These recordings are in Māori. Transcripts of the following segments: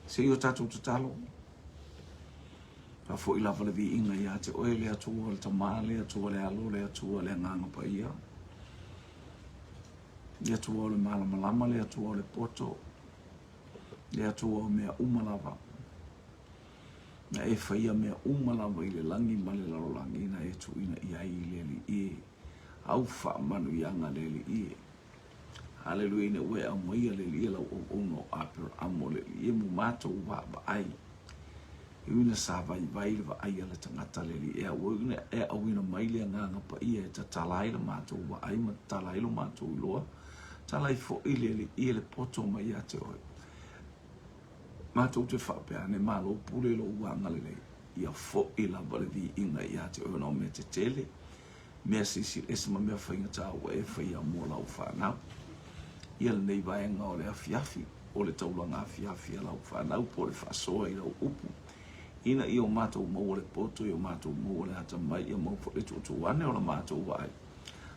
Se yo tatu te talo. Ka fo ila vale vi inga ia te oe le atua le tamale, le atua le alo, le atua le nganga pa ia. Le atua le malama, le atua le poto. Le atua o mea umalava. Na e whaia mea umalava i le langi ma le lalolangi na e tu ina ia i le li i. Au wha manu ianga le li i. Hallelujah, ne ue au maia le li i lau o ono apero amo le li i mu mato wa ba ai. Iuna sa vai le va ai ala tangata le li e ue e au ina maile nganga pa ia e ta talai le mato wa ai ma talai lo mato iloa. Talai fo i le li i le poto mai a te oi. Mato te whapea ne malo pule lo uanga le ia fo i la vale vi inga i a te oi no me te tele. Mea sisi esma mea whainga tā ua e whaia mua lau whanau. Ia le nei vaenga o le afiafi, o le taulanga afiafi a lau whanau po le whasoa i lau upu. Ina i o mātou mau le poto, i o mātou mau le hata mai, i o mau po le tutu wane o le mātou vai.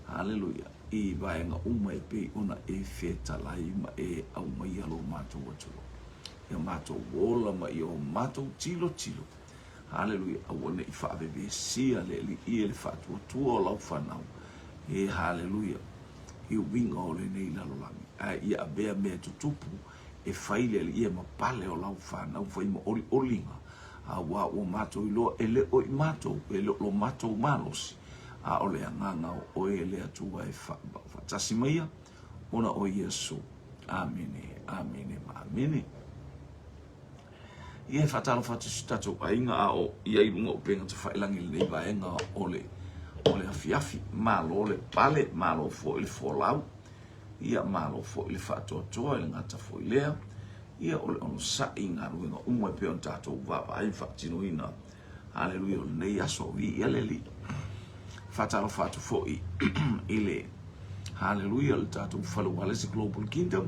Hallelujah. I vaenga uma e pe una e feta lai ma e au mai alo mātou atua. I o mātou wola ma i o mātou tilo. Hallelujah. Awane i whaaveve sia le li i le whaatua tua o lau whanau. E hallelujah. I o winga o le nei lalolangi. I a bea mea tutupu e whaile li i e mapale o lau whanau whai ma oli olinga. A wa o mātou i loa e le o i mātou e le o mātou malosi. A o le anganga o e le atua e whatasi maia. Ona o Yesu. Amene, amene, amene. Ia fatalo fatisi tatu ainga a o ia i lunga o penga te whailangi le nei vaenga o le afiafi, malo le pale, malo fo ili folau, ia malo fo ili whatoatoa ili ngata fo ilea, ia ole ono sa inga ruenga umwe peon tato uvapa ai whatino ina, hallelujah, nei aso vi ia leli, fatalo fatu fo ile, hallelujah, le tato ufalu walesi Global Kingdom,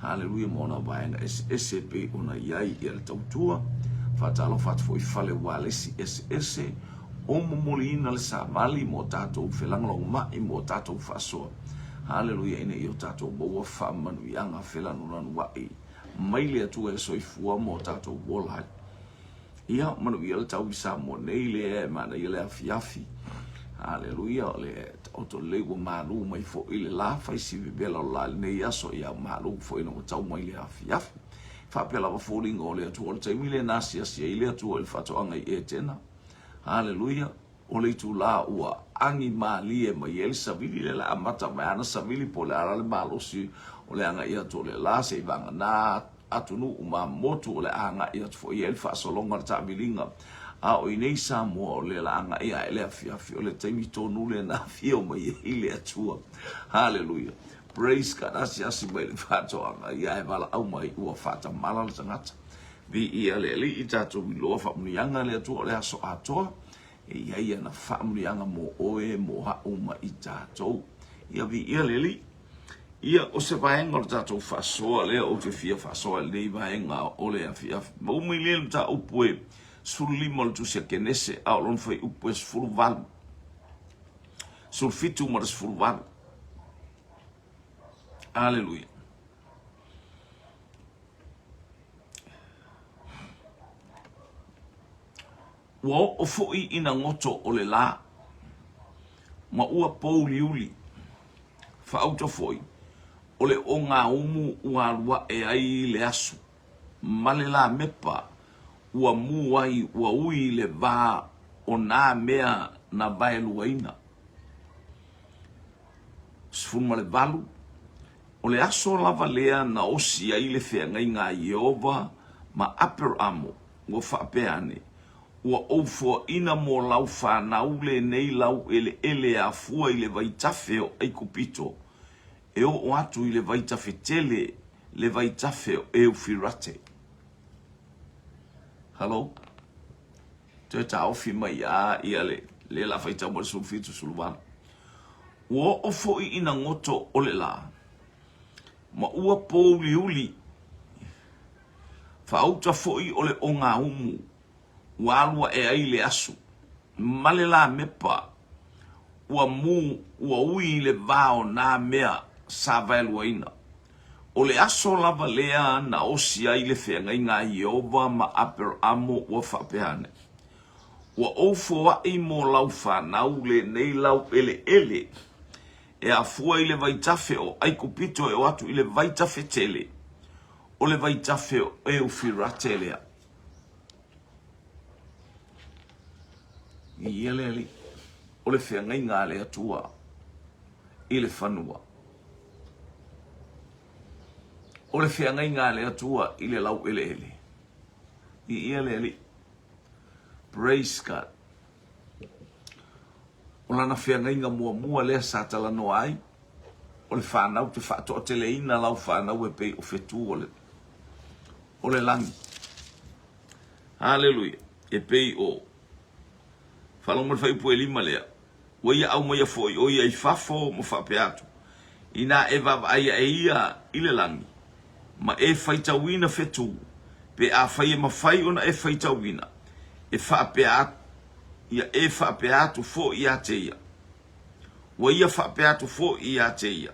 hallelujah, mona vaenga SSP una iai ia le tautua, fatalo fatu fo ifale walesi SS, o momolina le samali mo tatou whelangalo mai mo tatou whasoa. Hallelujah, ina i o tatou maua whamanu i anga whelanuranu wai. Maile atua e soifua mo tatou wolai. Ia manu i ala tau i sa mo neile e mana i le afiafi. Hallelujah, le oto lewa malu mai fo i le lafa i si vibela o la nei aso ia malu fo ina o tau mai le afiafi. Whapela wa fōringa o le atua o le taimile nasi asia i le atua i whatoanga i e tena. Hallelujah. Ole tu la ua angi malie mai elsa vili le la amata mai ana savili po le ala le malosi ole anga ia to le la se vanga na atunu uma motu ole anga ia fo i elfa solonga ta bilinga a o inei sa mo le la anga ia ele afia ole taimi tonu le na fio mai ile atua. Hallelujah. Praise God. Asi mai le fato anga ia e vala au mai ua fata mala le tangata. Vi ia le li itato mi loa fa munianga le atua le aso atoa. E ia na fa munianga mo oe mo ha uma itato. Ia vi ia le li. Ia o se vaenga o tato fa soa le o te fia fa soa le vaenga o le afia. Ma umi le ta upue suli mo tu se kenese a lon foi upue sfulu val. Sul fitu mo sfulu val. Hallelujah. Wa o foi ina ngoto o le la. Ma ua pou liuli. Fa auto foi. O le o ngā umu ua lua e ai le asu. Ma le la mepa. Ua mu ai ua ui le vā o nā mea na vai luaina. Sfuma le valu. O le aso lava lea na osi ai le fea ngai ngā Yehova ma aper amo. Ua whapeane. Ua oufua ina mo lau whanau le nei lau ele a fua i le vaitafe o eikupito. E o atu i le vaitafe tele, le vaitafe o eufirate. Hello? Te ta ofi mai a ia le la vaita mo le sulfitu suluwana. Ua ofo i ina ngoto o le la. Ma ua pou liuli. Fauta fo i o le o ngā umu. Walua e ai le asu. Male la mepa. Ua ui le vao nā mea sa vaelua ina. o le aso lava lea na osi ai le whenga ngā Iova ma Abramo ua whapeane. Ua ofo wa i mo lau whanau le nei lau ele ele. E a fua i le vaitafe o aikupito e o atu i le vaitafe tele. O le vaitafe o e ufirate lea. I ele ali. O le whenga ngā lea tua. I le whanua. O le whenga ngā lea tua i le lau ele ele. I ele ali. Praise God. O lana whenga inga mua lea sa tala no ai. O le whanau te whaato o te leina lau whanau e pei o whetu o le langi. Hallelujah. E pei o whalonga whai pue lima lea. Waia au maia foi o ia i whafo mo whapeatu. Ina e vava aia e ia i le langi. Ma e whaitawina whetu. Pe a whai e mawhai ona e whaitawina. E whapeatu. Ia e whapeatu fo i a te ia. Wa ia whapeatu fo i a te ia.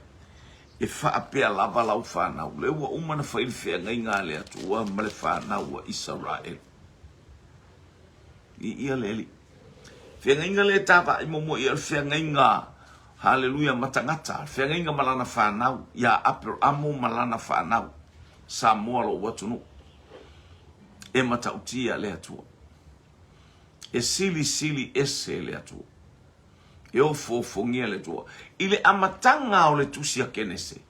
E whapea lava lau whanau. Le ua umana whailwhea ngai ngā lea tua ma le whanau a Israel. I ia leli. Whea ngai ngā lea tāpa i momo i al whea ngai ngā. Hallelujah matangata. Whea ngai ngā malana whanau. Ia Abramo malana whanau. Samoa lo watunu. E matautia lea tua. E sili ese le atua. E o fofongia le tua. Ile amatanga o le tusia kenese.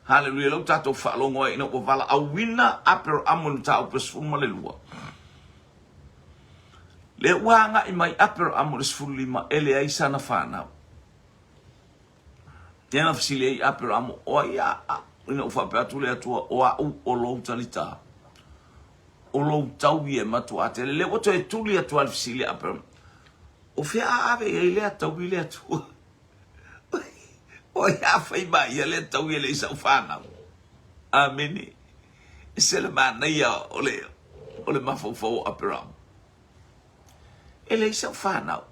Hallelujah. Lau tato whaalongoa ina o vala awina apero amonu tau pesfuma le lua. Le wanga i mai apero amonu sfulima ele aisa na whanau. Tena fasile ai apero amu o ia ina o whapeatu le atua o au o lou talita. O lou tau i e matua te le wato e tuli atua le fasile apero. O fia ave e le tau i le atua. O ia fai mai e le tau i le isa whanau. Ameni. E se le mana ia o le mafofo apero. E le isa whanau.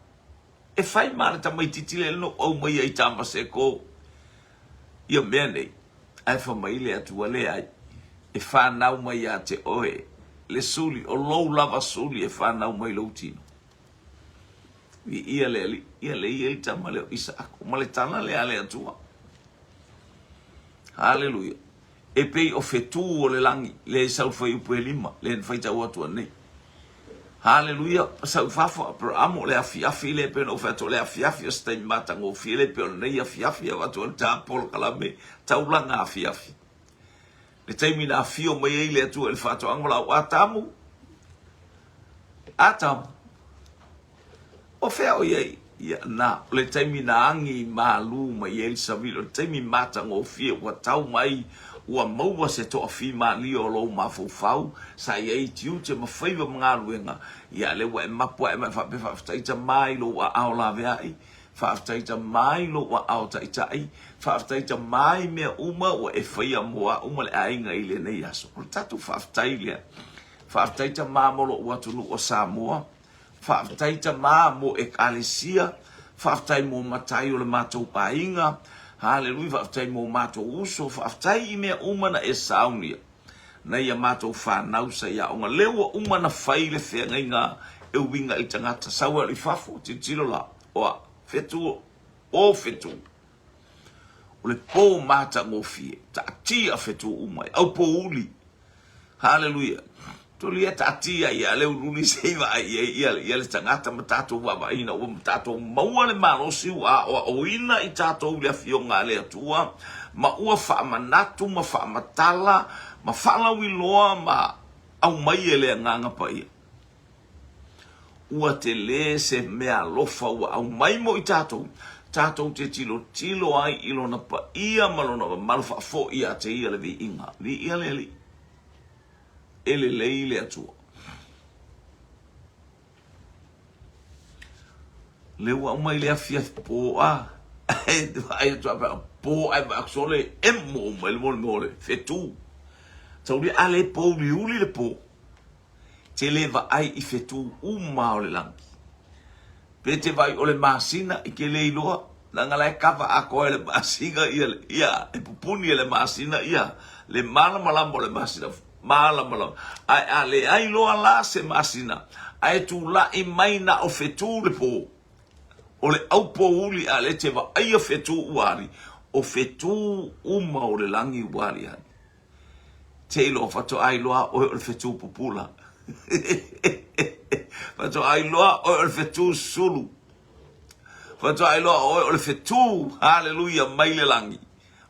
E fai mana ta mai titile no au mai ai tama se ko. Ia mea nei. Ai fa mai le atua le ai. E whanau mai a te oe. Le suli, o lou lava suli e whanau mai lau tino. Ia le i tama leo isa ako. Ma le tana le ale atua. Hallelujah. E pei o fetu o le langi. Le sau fai upu e lima. Le fai tau atua nei. Hallelujah. Sau fafo pero amo le afiafi le pe no fato le afiafi stai matango file pe nei afiafi atua ta pol kalame taulanga afiafi. Le taimi na fio mai le atua le fato angola o atamu. O fea o iei. Ia na le taimi na angi malu mai el savilo. Le taimi matango fio wa tau mai ua maua se toa fi ma li o lo mafufau sa iei tiu te mawhaiva mga luenga ia le wa e mapua e mai whapewhaftaita mai lo wa ao la veai whaftaita mai lo wa ao taitai whaftaita mai mea uma wa e whaia mua uma le ainga i le nei aso o tatu whaftailia whaftaita ma mo lo ua tunu o Samoa whaftaita ma mo e kalesia whaftai mo matai o le matou painga. Hallelujah, whaftai mo mato uso, whaftai i mea umana e saunia. Na ia mato whanau sa ia onga lewa umana whaile whenga ngā e uwinga i tangata. Saua li whafo, te tiro la, oa, whetu, o whetu. O le pō mata ngofie, ta atia whetu umai, au pō uli. Hallelujah. Toli e tatia ia leu runi seiva ia le tangata ma tatou wawaina o ma tatou maua le malosi o ina i tatou le afionga le atua ma ua whaamanatu ma whaamatala ma whaalawiloa ma au mai e le nganga pa ia. Ua te le se mea lofa ua au mai mo i tatou te tilo ai ilona pa ia malona malfa fo ia te ia le vi inga vi ia le li. Ele leile atua. Le wa mai le afia po a. Ai atua po ai va sole emmo mal mole fetu. Tauri ale po liuli le po. Te leva ai I fetu uma o le langi. Pete vai o le masina I ke le iloa ngala kapa ako le masinga ia e pupuni le masina ia le malam le masina malam ai lo ala se masina ai tu la i maina o fetu le po o le au po uli ale te va ai o fetu wari o fetu uma o le langi wari ai te lo fato ai lo o le fetu popula fato ai lo o le fetu sulu fato ai lo o le fetu haleluya mai le langi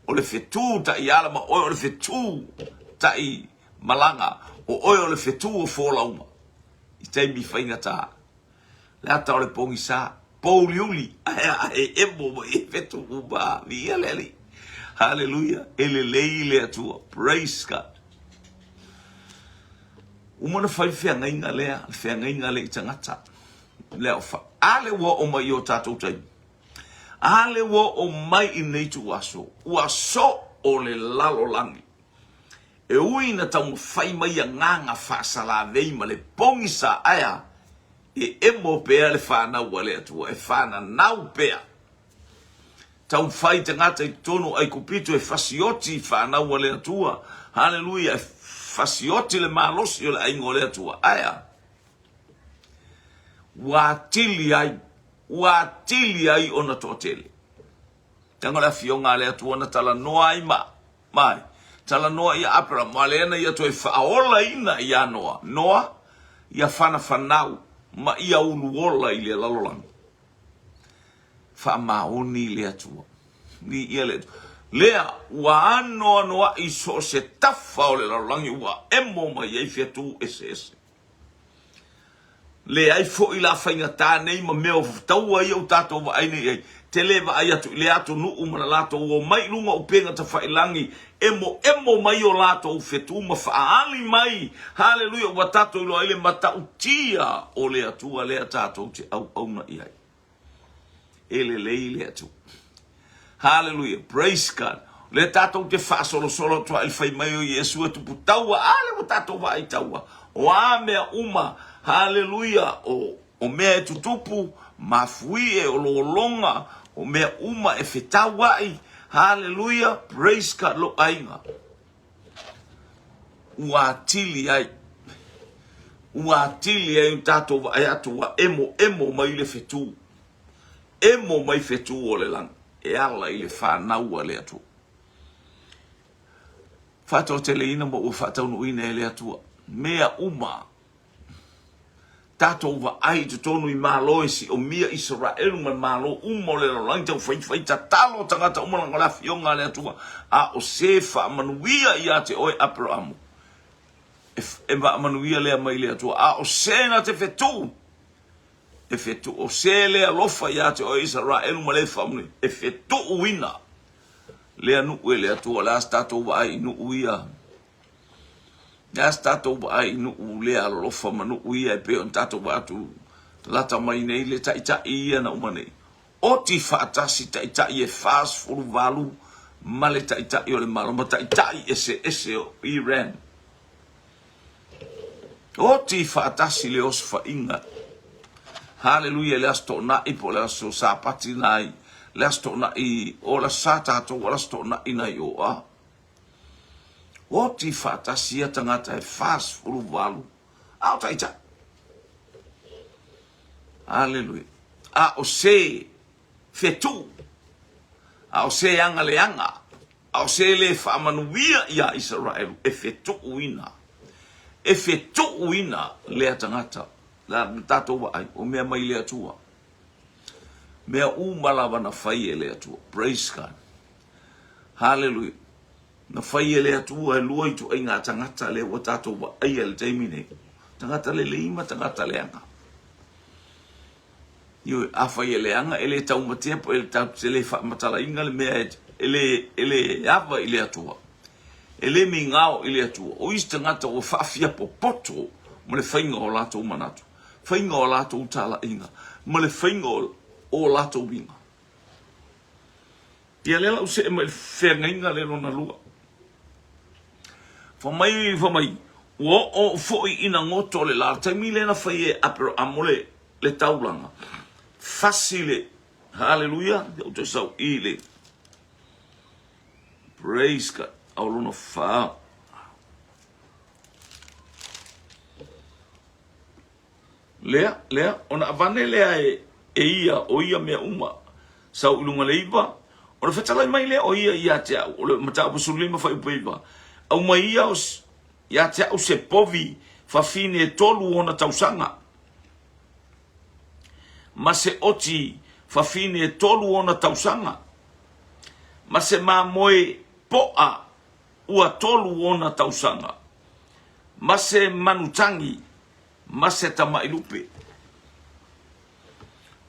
o le fetu ta i ala ma o le fetu ta i malanga o le fetu o folauma i te mi fainga ta le ata o le pongi sa Pauliuli e mo e fetu uba vi aleli hallelujah ele leile atua praise God umona fai fe ngainga le tangata le fa ale wo o mai o tatou tai ale wo o mai i nei tu aso o le lalo langi e uina tau fai mai a nganga fa sala vei ma le pongi sa aya e emo pea le whana wale atua, e whana nau pea. Tau whai te ngata i tono ai kupito e whasioti whana wale atua. Hallelujah, e whasioti le malosi o le aingo le atua. Aya. Watili ai ona tōtele. Tango la fionga le atua na tala noa i mai. Tala noa i apra, malena i atua e whaola ina i anoa. Noa, i a whana whanau. Ma ia unu ola i le lalolang. Wha maoni le atua. Ni ia le atua. Lea, wa anoa i so se tafa o le lalolangi wa emo mai ei fiatu ese. Le ai fo i la whainga tānei ma meo taua i au tātou wa aine ei. Te lewa ai atu, le atu nu umana lato o mai lunga o penga ta whailangi. Emo mai o lato o fetu ma whaali mai. Hallelujah, wa tātou ilo aile mata utia o le atua lea tātou te au na iai. Ele lei le atu. Hallelujah, praise God. Le tātou te whaasolo tua il whai mai o Yesu atu putaua. Ale wa tātou wa ai taua. O a mea uma. Hallelujah, o mea tutupu. Mafui e o longa o mea uma e whetawai. Hallelujah, praise God lo ainga. Uatili ai tato wa ai atu wa emo mai le fetu. Emo mai fetu o le lang. E ala i le whanau le atu. Whatau te leina mo o whatau no ina le atua. Mea uma. Tato wa ai te tonu i maloesi o mia Israelu ma malo le lang tau fai ta talo tangata umalanga la fionga le atua a o sefa manuia ia te oi Abraham e va manuia le mai le atua a o sena te fetu e fetu o se le alofa ia te oi Israelu ma le famuni e fetu uina le anu le atua la tato wa ai nu uia ya stato ai no le alo fa manu ia e pe on tato watu lata mai nei le taita ia na umane o ti fatasi taita e fast full valu male taita o le malo taita ese o Iran o ti fatasi le osfa inga hallelujah le asto na i po le so sapati nai le asto na i o la sata to o la sto na ina yo a o ti fatasia tangata e fast full valu au taita hallelujah a o se fetu a o se anga le anga a o se le whamanuia ia Israel e fetu uina le tangata la tato wa ai o mea mai le atua mea umalawa na fai le atua praise God hallelujah na fai ele atua e lua i tu ai ngā tangata le wa tato wa ai ele taimine. Tangata le leima, tangata le anga. Ioi, a fai ele anga, ele tau matea po ele tau te le wha matala inga le mea ele awa ile atua. Ele mi ngao ile atua. O isi tangata o whaafia po poto ma le whainga o lato manatu. Whainga o lato utala inga. Ma le whainga o lato winga. Ia lela use e ma le whenga inga le rona lua. Famai, o foi ina ngoto le la taimi le na fai e apro amole le taulanga. Facile Hallelujah. O te sau ile. Praise God. Au lona wha. Lea, ona avane lea ia, o ia mea uma. Sau ilunga leiva. Ona whetalai mai lea o ia te au. O le mata pasulima whai upeiva. Au mai ia ia te au se povi whawhine e tolu ona tausanga. Ma se oti whawhine e tolu ona tausanga. Ma se mā moe poa ua tolu ona tausanga. Ma se manutangi, ma se tamailupe.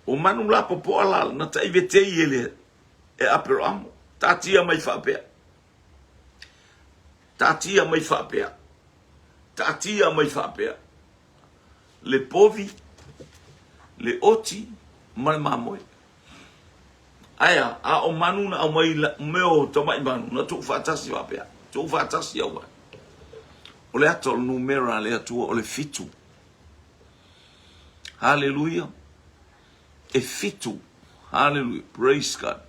O manu la popoa la na taive te ele e apero amo. Tatia mai whapea. Tatia mai whapea. Tatia mai whapea. Le povi, le oti, ma le mamoe. Aya, a o manu na o mai meo tamai manu, na tuk whatasi wapea. Tuk whatasi au wai. O le ato numera le atua o le fitu. Hallelujah. E fitu. Hallelujah. Praise God.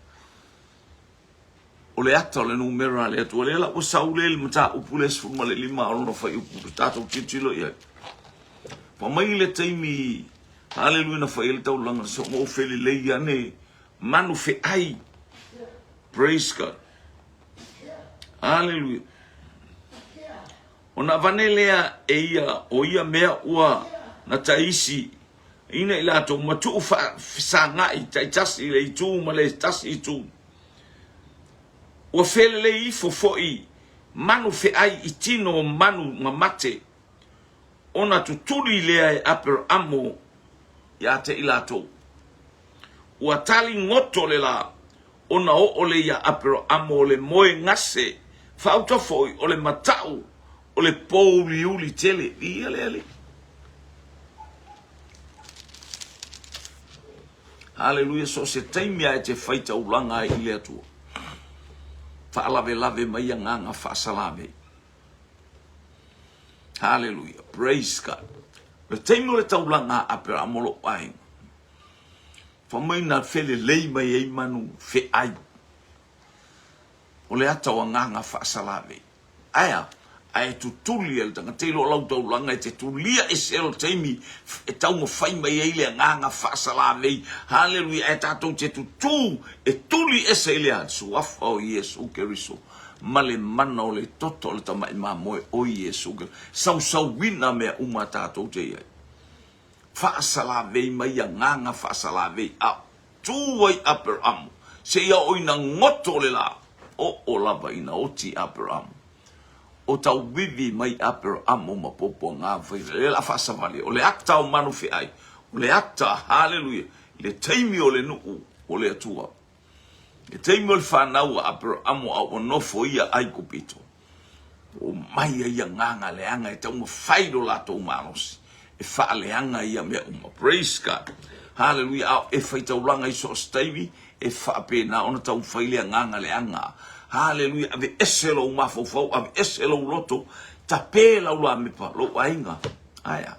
O le ato le numera le atua le ala o saule le mata upules fuma le lima o no fai upu tato titilo ia. Pa mai le taimi hallelujah na fai le tau langa so mo feli le ia ne manu fe ai. Praise God. Hallelujah. Ona vanelea e ia o ia mea ua na taisi ina ila to matu fa sanga i taitasi le itu ma le tasi itu. O fele le i foi manu fe ai itino manu mamate. Ona tutuli lea e aper amo ya te ila to. Ua tali ngoto le la ona o ole ya aper amo le moe ngase fauta foi ole matau ole pouli uli tele ia le. Hallelujah, so se taimia e te whaita ulanga i le atua. Whaalave lave mai nganga whaasalave. Hallelujah, praise God. Le taimio le taulanga ape amolo ai. Whamaina fele lei mai ei manu fe ai. O le ata o nganga whaasalave. Aya, ai tutuli el tanga te lo lau taulanga e te tulia e sel taimi e taunga whai mai ei le nganga whaasalave. Hallelujah, e tatou te tutu e tuli e se ele atsu afa o Yesu Keriso. Male mana o le toto le tamai mamoe o Yesu Keriso. Sau wina mea uma tatou te iai. Whaasalave mai a nganga whaasalave a tuwai aper amu. Se ia oina ngoto le la o lava ina oti aper amu. O tau vivi mai aper amu ma popo ngā whai. Le la whaasavale. O le ata o manu fe ai. O le ata, hallelujah. Le taimi o le nuu o le atua. Le taimi o le whanau aper amu a o nofo ia ai kupito. O mai ia nganga le anga e tau ma whaido la tau marosi. E whaaleanga ia mea uma. Praise God. Hallelujah. E whaitaulanga i so staivi. E whaapena ona tau whailea nganga le anga. Hallelujah. Ave eselo umafofau. Ave eselo loto. Ta pēla ula mepa. Lo ainga. Aya.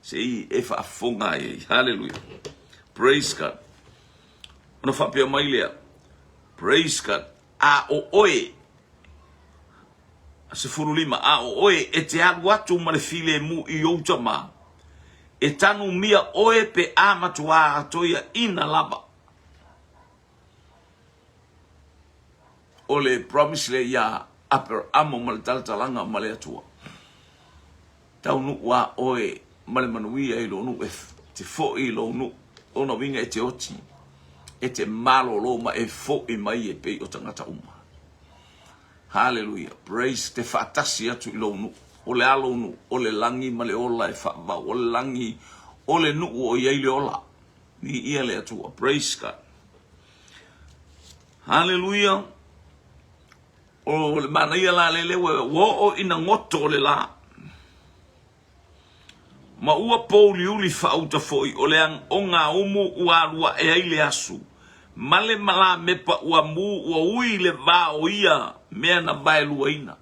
Sei e whaafonga e. Hallelujah. Praise God. Ona whapea mai lea. Praise God. A o oe. Se furulima. A o oe. E te alu atu ma le file mu i outa maa. E tanu mia oe pe amatua atoia ina lava. O le promise le ia aper amo ma le talatalanga ma le atua. Tau nu wa oe ma le manuia e lo nu e te fo i lo nu. Ona winga e te oti. E te malo lo ma e fo i mai e pei o tangata uma. Hallelujah. Praise te fatasi atu i lo nu. O le alo nu, o le langi ma le ola e whaava, o le langi, o le nu o iei le ola. Ni ia le atua. Praise God. Hallelujah. O le mana ia la le lewe, wo o ina ngoto le la. Ma ua pou li uli whauta foi, o le ang o ngā umu ua rua e ai le asu. Male mala mepa ua mu, ua ui le vā o ia, mea na bae lua ina.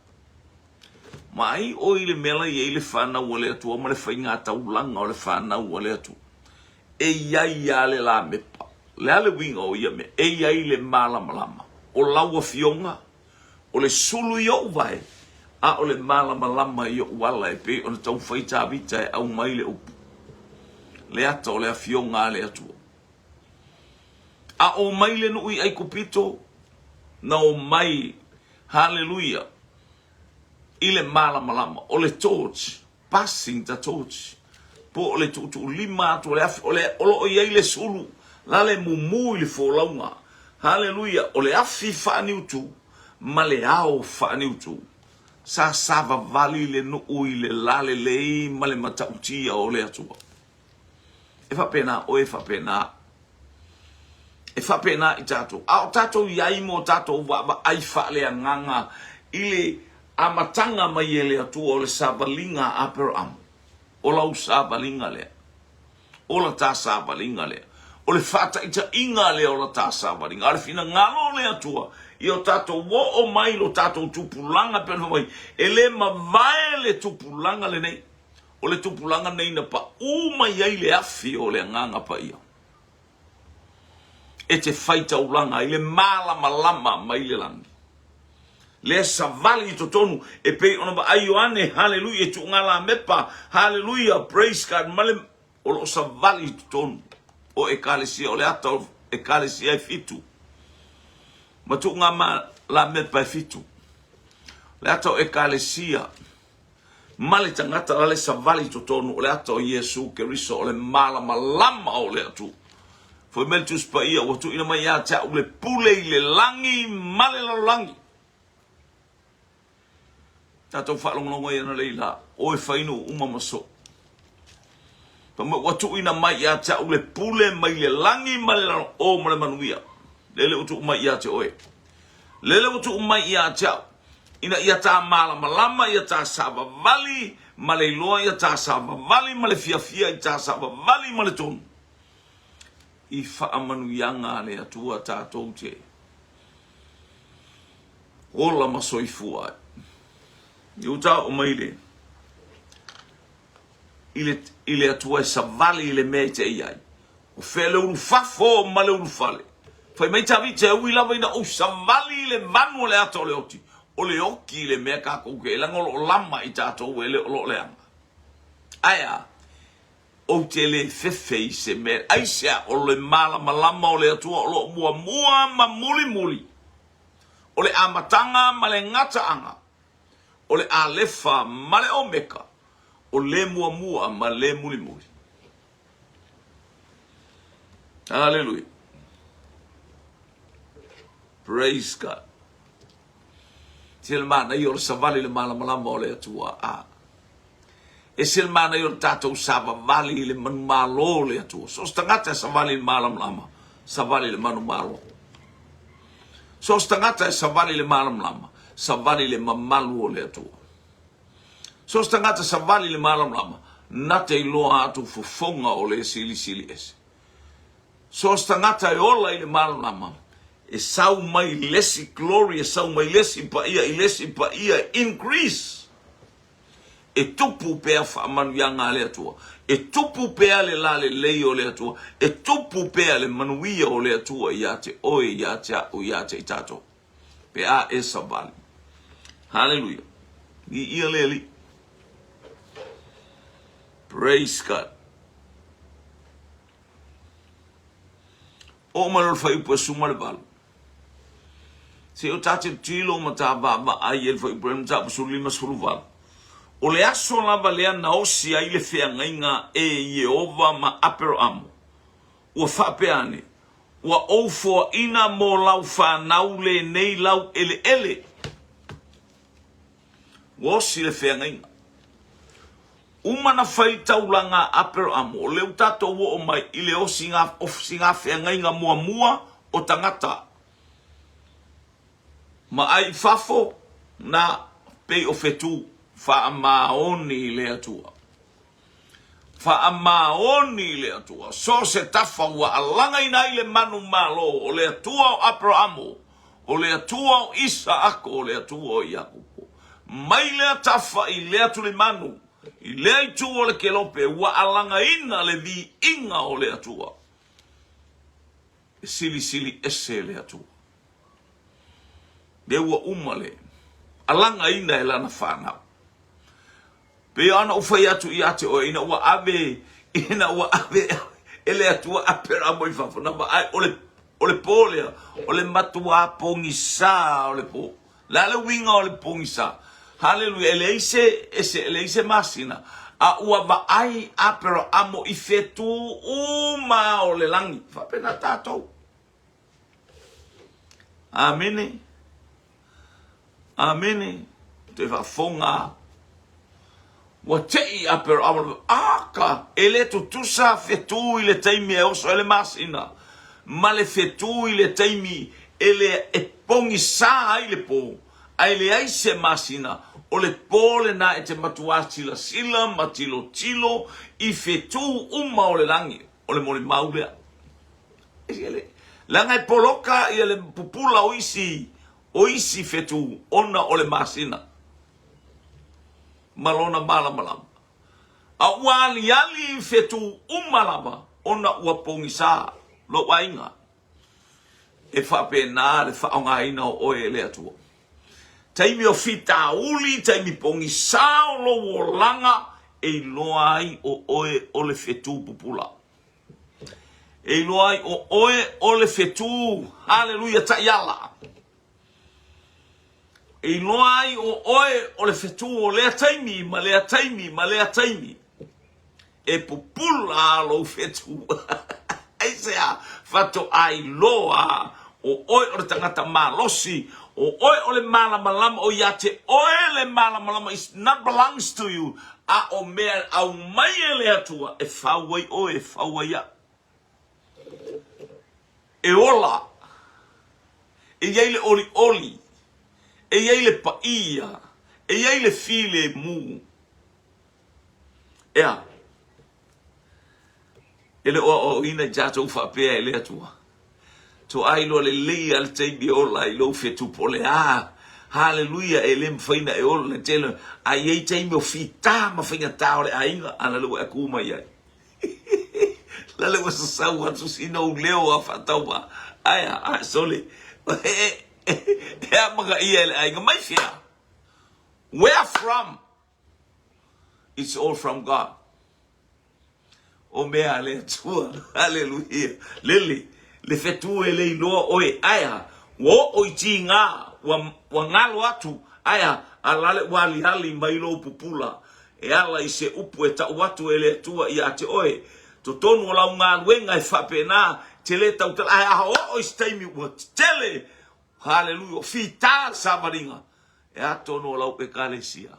Mai o ile mela i ile whanau o le atua, ma le whainga taulanga o le whanau o le atua. E iai ia le la mepa. le ale winga o ia me e ai le malama o laua fionga o le sulu yo vai a o le malama yo wala e pe o tau faita vita e au mai le upu le ata o le fionga le atu a o mai le nui ai kupito na o mai hallelujah ile malama o le torch passing the torch po o le tu lima to le o le sulu la le mumu le folaunga hallelujah o le afi fani utu ma le ao fani utu sa sava vali le no uile lale le ma le matautia o le atua e fa pena i tato a tato yai mo tato wa ai fa le nganga ile amatanga mai ele atua o le savalinga Abraham o la savalinga le o la ta savalinga le o le fata ita inga le o la ta savalinga al fina ngalo le atua io tato wo o mai lo tato tupulanga per mai ele ma vai le tupulanga le nei o le tupulanga nei na pa uma yai le afi o le nganga pa ia e te faita ulanga ile malama mai le langi le savali to tonu e pe ona ba ayuane hallelujah tu ngala mepa hallelujah praise God male o lo savali to tonu o ekalesia o le ato ekalesia e fitu ma tu ngama la mepa e fitu le ato ekalesia male tangata le savali to tonu o le ato Yesu Keriso o le malama o le atu foi meltus pa ia o tu ina mai ya ta o le pule le langi male lo langi tato whalongongo ia na leila o e whainu umamaso. Watu ina mai ia ta ule pule mai le langi mai le o male manuia. Lele utu mai ia te oe. Lele utu mai ia ta ina ia ta malama ia ta saba vali male loa ia ta saba vali male fia ia ta saba vali male tonu. I wha manuianga le atua tātou te. Ola masoifua. Iuta o maile. Ile atua e savali ile mete iai. O fele ulu fafo male ulu fale. Fai mai tavi te ui lava ina o savali ile vanu le ato le oti. O le oki ile mea kako ke elango lo lama i tātou ele o lo leanga. Aya. O te le fefei se me aisea o le malama o le atua o lo mua ma muli. O le amatanga ma le ngataanga. O le alefa ma le omeka. O le mua ma le muli. Hallelujah. Praise God. Sil mana i o le savali le malama o le atua a. E sil mana i o le tatou sava vali le manu malo le atua. So stangata savali le malama. Savali le manu malo. So stangata savali le malama. Savali le mamalu o le atua. So stangata savali le malama. Nate iloa atu fufonga o le sili ese. So stangata e ola i le malama. E sau mai lesi glory, e sau mai lesi pa ia increase. E tupu pea whaamanuianga le atua. E tupu pea le lale lei o le atua. E tupu pea le manuia o le atua ia te oe, ia te au, ia te itato. Pea e savali. Hallelujah. Ni ia le li. Praise God. O malol fai ua suma le valu. Se o tate tilo mata baba ai el fai ua mta pasuli masulu valu. O le aso lava lea na osi ai le whengainga e Yehova ma apero amo. Ua whapeane. Ua oufo ina mo lau whanau le nei lau ele. Ua osi le whengainga. Umana whai taulanga apero amo. O leu tato o mai i le osi ngā whengainga mua o tangata. Ma ai fafo na pei o fetu. Fa'amaoni le atua. Fa'amaoni le atua. So se tafa ua alanga ina ile manu malo. O le atua o Abrahamo. O le atua o Isaako. O le atua o Iakopo. Mai le tafa i le atu le manu. I le aitu o le kelope. Ua alanga ina le vi inga o le atua. sili ese le atu. Le ua umale. Alanga ina e lana whanau. Pe ana ufai atu i ate o ina ua ave ele atua apera mo i whawhana ma ai ole pōlea, ole matua pongi sa ole pō. Lale winga ole pongi sa. Hallelujah, ele ise masina. A ua va ai apera amo i fetu uma ole langi. Whapena tātou. Amene. Amene. Te whafonga. Wa tei apero amo aka ele tutusa fetu ile taimi e oso ele masina. Male fetu ile taimi ele e pongi sa ile po. Ele aise masina. Ole pole na e te matua sila matilo tilo i fetu uma ole langi. Ole mole maulea. Ele langa e poloka i ele pupula oisi fetu ona ole masina. Malona malam. A wali ali fetu umalama ona ua pongi sa lo wainga. E whape nā le whaonga ina o e le atua. Taimi o fita uli, taimi pongi sa o lo langa e loa ai o oe o le fetu pupula. E loa ai o oe o le fetu, hallelujah, ta yala. E loai o oe o le fetu o lea taimi, ma lea taimi. E pupula lo fetu. Eisea, fato ai loa o oe o le tangata malosi, o oe o le malamalama o yate, oe le malamalama is not belongs to you. A o mea au mai e lea tua, e whauai o e whauaia. E ola, e yeile oli. E iei le paia, e iei le file mu. Ea. Ele o ina jato whapea e lea tua. To ailo le lea le teimi ola i lo fetu pole. Hallelujah, e le mwhaina e ola le tele. A iei teimi o fita ma whainga tau le ainga. Ana lewa e kuma iai. Lale wa sasau hatu sina u leo a whatauma. Aya, sole. Where from? It's all from God. O mea le tua. Hallelujah. Lili. Le fetu e le iloa oe. Aya. Wo oiti ngā. Wa ngalo atu. Aya. Alale wali hali mailo pupula. E ala i se upu e ta watu e le tua i ate oe. To tonu la ngā luenga e whapena. Tele tautela. Aya o istaimi ua tele. Hallelujah. Fita samaringa. E ato no lau pe kalesia.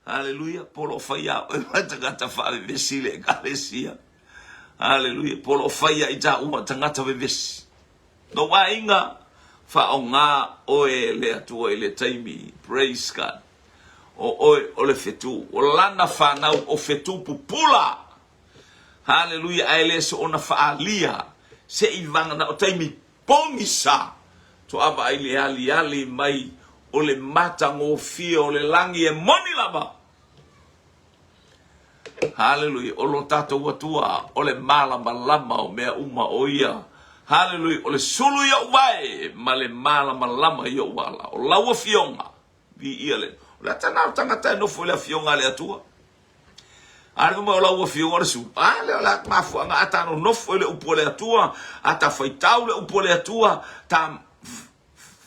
Hallelujah. Polo faya. E matangata whawe vesile e kalesia. Hallelujah. Polo faya i ta uma tangata vevesi. No wa inga. Wha o ngā oe le atua i le taimi. Praise God. O le fetu. O lana whanau o fetu pupula. Hallelujah. Aile se ona whaalia. Se i vanga na o taimi pongisa to aba ai ali mai o le mata ngofia o le langi e moni lava. Hallelujah. O lo tato watua o le malama o mea uma o ia. Hallelujah. O le sulu ia uae ma le malama ia uala. O laua fionga vi ia le. O le tanau tangata e nofo le fionga le atua. Argo mo laua fionga le su. Ale o la mafuanga atano nofo le upo le atua. Ata faitau le upo le atua. Ta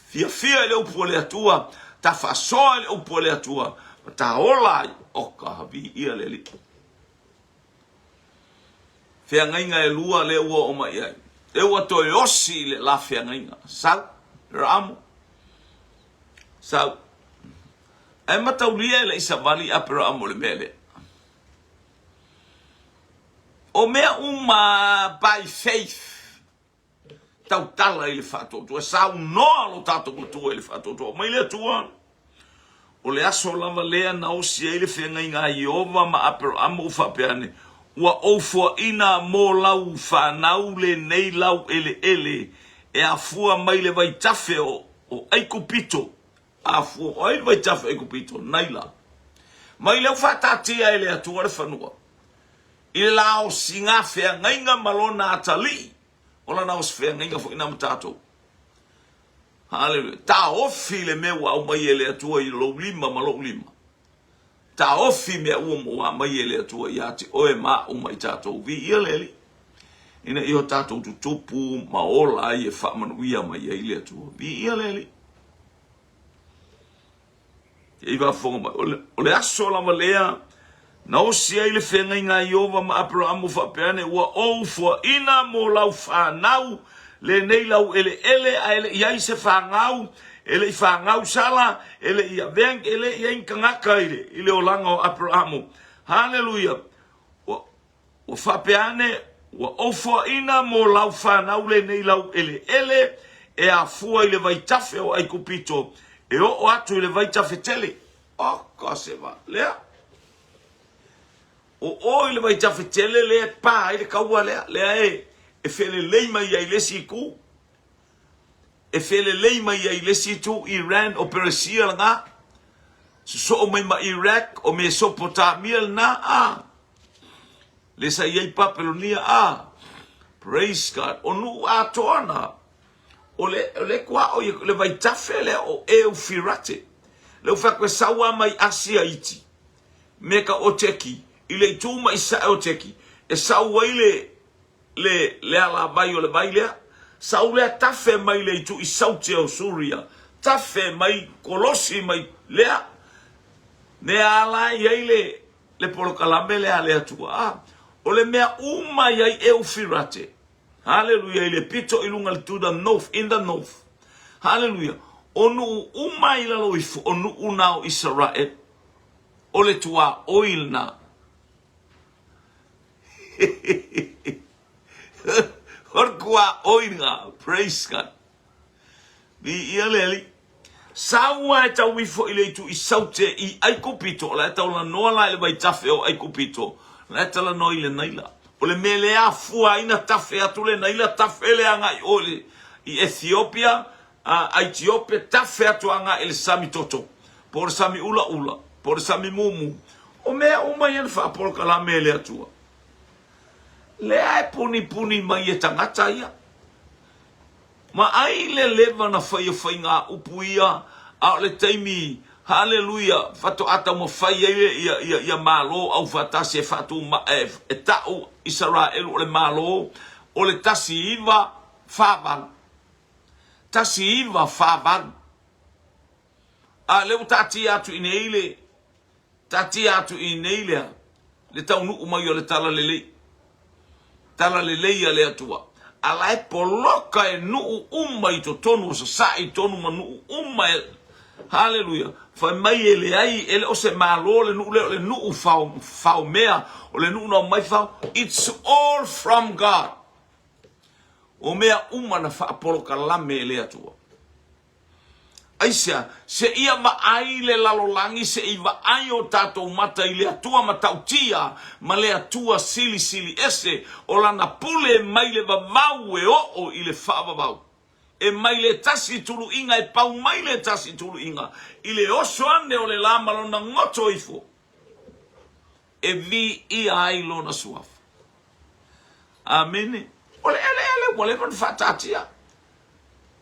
fia le upo le atua. Ta fasoa le upo le atua. Ta ola oka habi ia le li. Fea ngainga e lua le ua o mai ai. E ua toi osi le la fea ngainga. Sau, ramo. Sau. E mataulia e le isa vali apera amo le mele. O mea uma by faith. Tau tala i le whatotua. Sau noa lo tato kutua i le whatotua. Mai le tua. O le aso lava lea na osi e le whenga i ngā Iova ma apero amo whapeane. Ua ofua ina mō lau whanau le nei lau ele. E a fua mai le vai tafe o aikupito. A fua o ai le vai tafe aikupito. Naila. Mai le whatatia e le atua le whanua. I lao singa fea ngainga malona atali. Ola na os fea ngainga fo ina matato. Hallelujah. Ta ofi le mewa au mai ele atua I lo lima ma lo lima. Ta ofi me umo wa mai ele atua I ati oe ma o mai tato vi ia leli. Ina io tato tutupu ma ola ai e wha manuia mai ele atua vi ia leli. Iwa fonga mai. Ole aso la malea. Na o sia ile whenga inga Iova ma Abrahamu whapeane ua ou fua ina mo lau whanau le nei lau ele a ele iai se whangau ele I whangau sala ele ia veng ele ia inkangaka ile o langa o Abrahamu. Hallelujah. Ua whapeane ua ou fua ina mo lau whanau le nei lau ele e a fua ile vaitafe o ai kupito e o atu ile vaitafe tele. O koseva lea. O ile vai tafetele le pa ile kaua le e fele lei mai ai le siku e fele lei mai ai le situ Iran o Persia nga so mai ma Iraq o Mesopotamia na le sa ia Babilonia praise God o nu atona o le kwa o le vai tafele o Eufirate le fa kwa sawa mai Asia iti meka o teki ile tuma isa oteki e saua ile le ala mai o le bailea saule tafe mai le tu isaute o Suria tafe mai Kolosi mai lea ne ala ile le polokalame le ale atua o le mea uma ai Eufirate hallelujah ile pito ilunga to the north in the north hallelujah onu uma ila loifu onu unao Israel o le tua oilna Horkua oinga, praise God. Bi ia leli. Saua e tau wifo ile tu I saute I aikupito. La e tau la noa la ele vai tafe o aikupito. La e tala no ile naila. O le mele a fua ina tafe atu le naila tafe le anga I ole. I Ethiopia, Ethiopia tafe atu anga ele sami toto. Por sami ula ula. Por sami mumu. O mea uma yen fa por kala mele atua. Le ai puni mai e tangata ia. Ma ai le leva na whai ngā upuia a le taimi, hallelujah, whato ata mo whai ia malo au whatasi e whatu e tau Israel o le malo o le tasi iwa whawan. Tasi iwa whawan. A leo tati atu I neile, tati atu I neile, le tau nuku mai o le tala lelei. Tala le leia le atua. Ala e poloka e nuu uma I to tonu o sa I tonu ma nuu uma e. Hallelujah. Fai mai e le ai, ele o se malo le nuu fau mea, o le nuu na mai fau. It's all from God. O mea uma na fa poloka lame e le atua. Aisia, se ia ma ai le lalolangi se iwa ai o tatou mata I le atua ma tautia, ma le atua sili ese, o lana pule mai le vavau e o I le whaavavau. E mai le tasi tulu inga, e pau mai le tasi tulu inga, I le oso ane o le lama lona ngoto ifo. E vi I ai lona suafa. Amene. Ole ele, wale kon fatatia.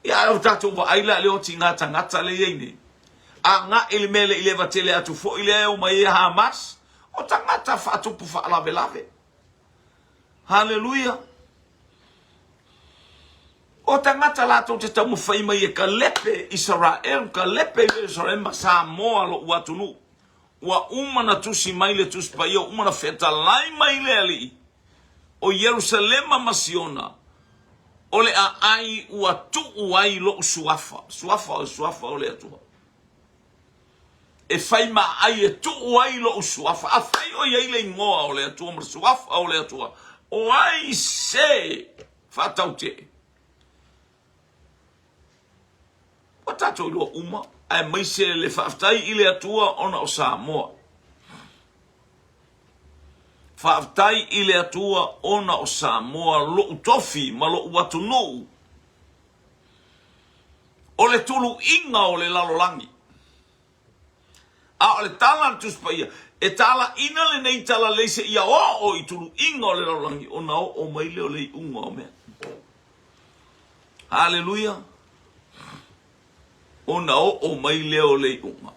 Ya o tatou wa aila leo tingata ngata le yene. A nga ele mele ile vatele atu fo ile o mai Hamas. O tangata fatu pufa lave. Hallelujah. O tangata lato te tamu fai mai e ka lepe Israel ma Samoa lo watunu. Wa umana tusi mai le tusi pa yo umana feta lai mai le ali. O Jerusalema masiona. Ole a ai ua tuu ai lo suafa. Suafa ole atua. E fai ma ai e tuu ai lo suafa. A fai o iei le ingoa ole atua. Ma suafa ole atua. O ai se fatau te. O tato ilo uma. Ai mai se le whaftai ile atua ona o Samoa. Whaftai ile atua ona o Samoa lo utofi ma lo uatunu. O le tulu inga o le lalolangi. A o le tala tus pa ia. E tala ina le nei tala le se ia o i tulu inga o le laulangi. O na o mai leo le unga o mea. Hallelujah. O na o mai leo le unga.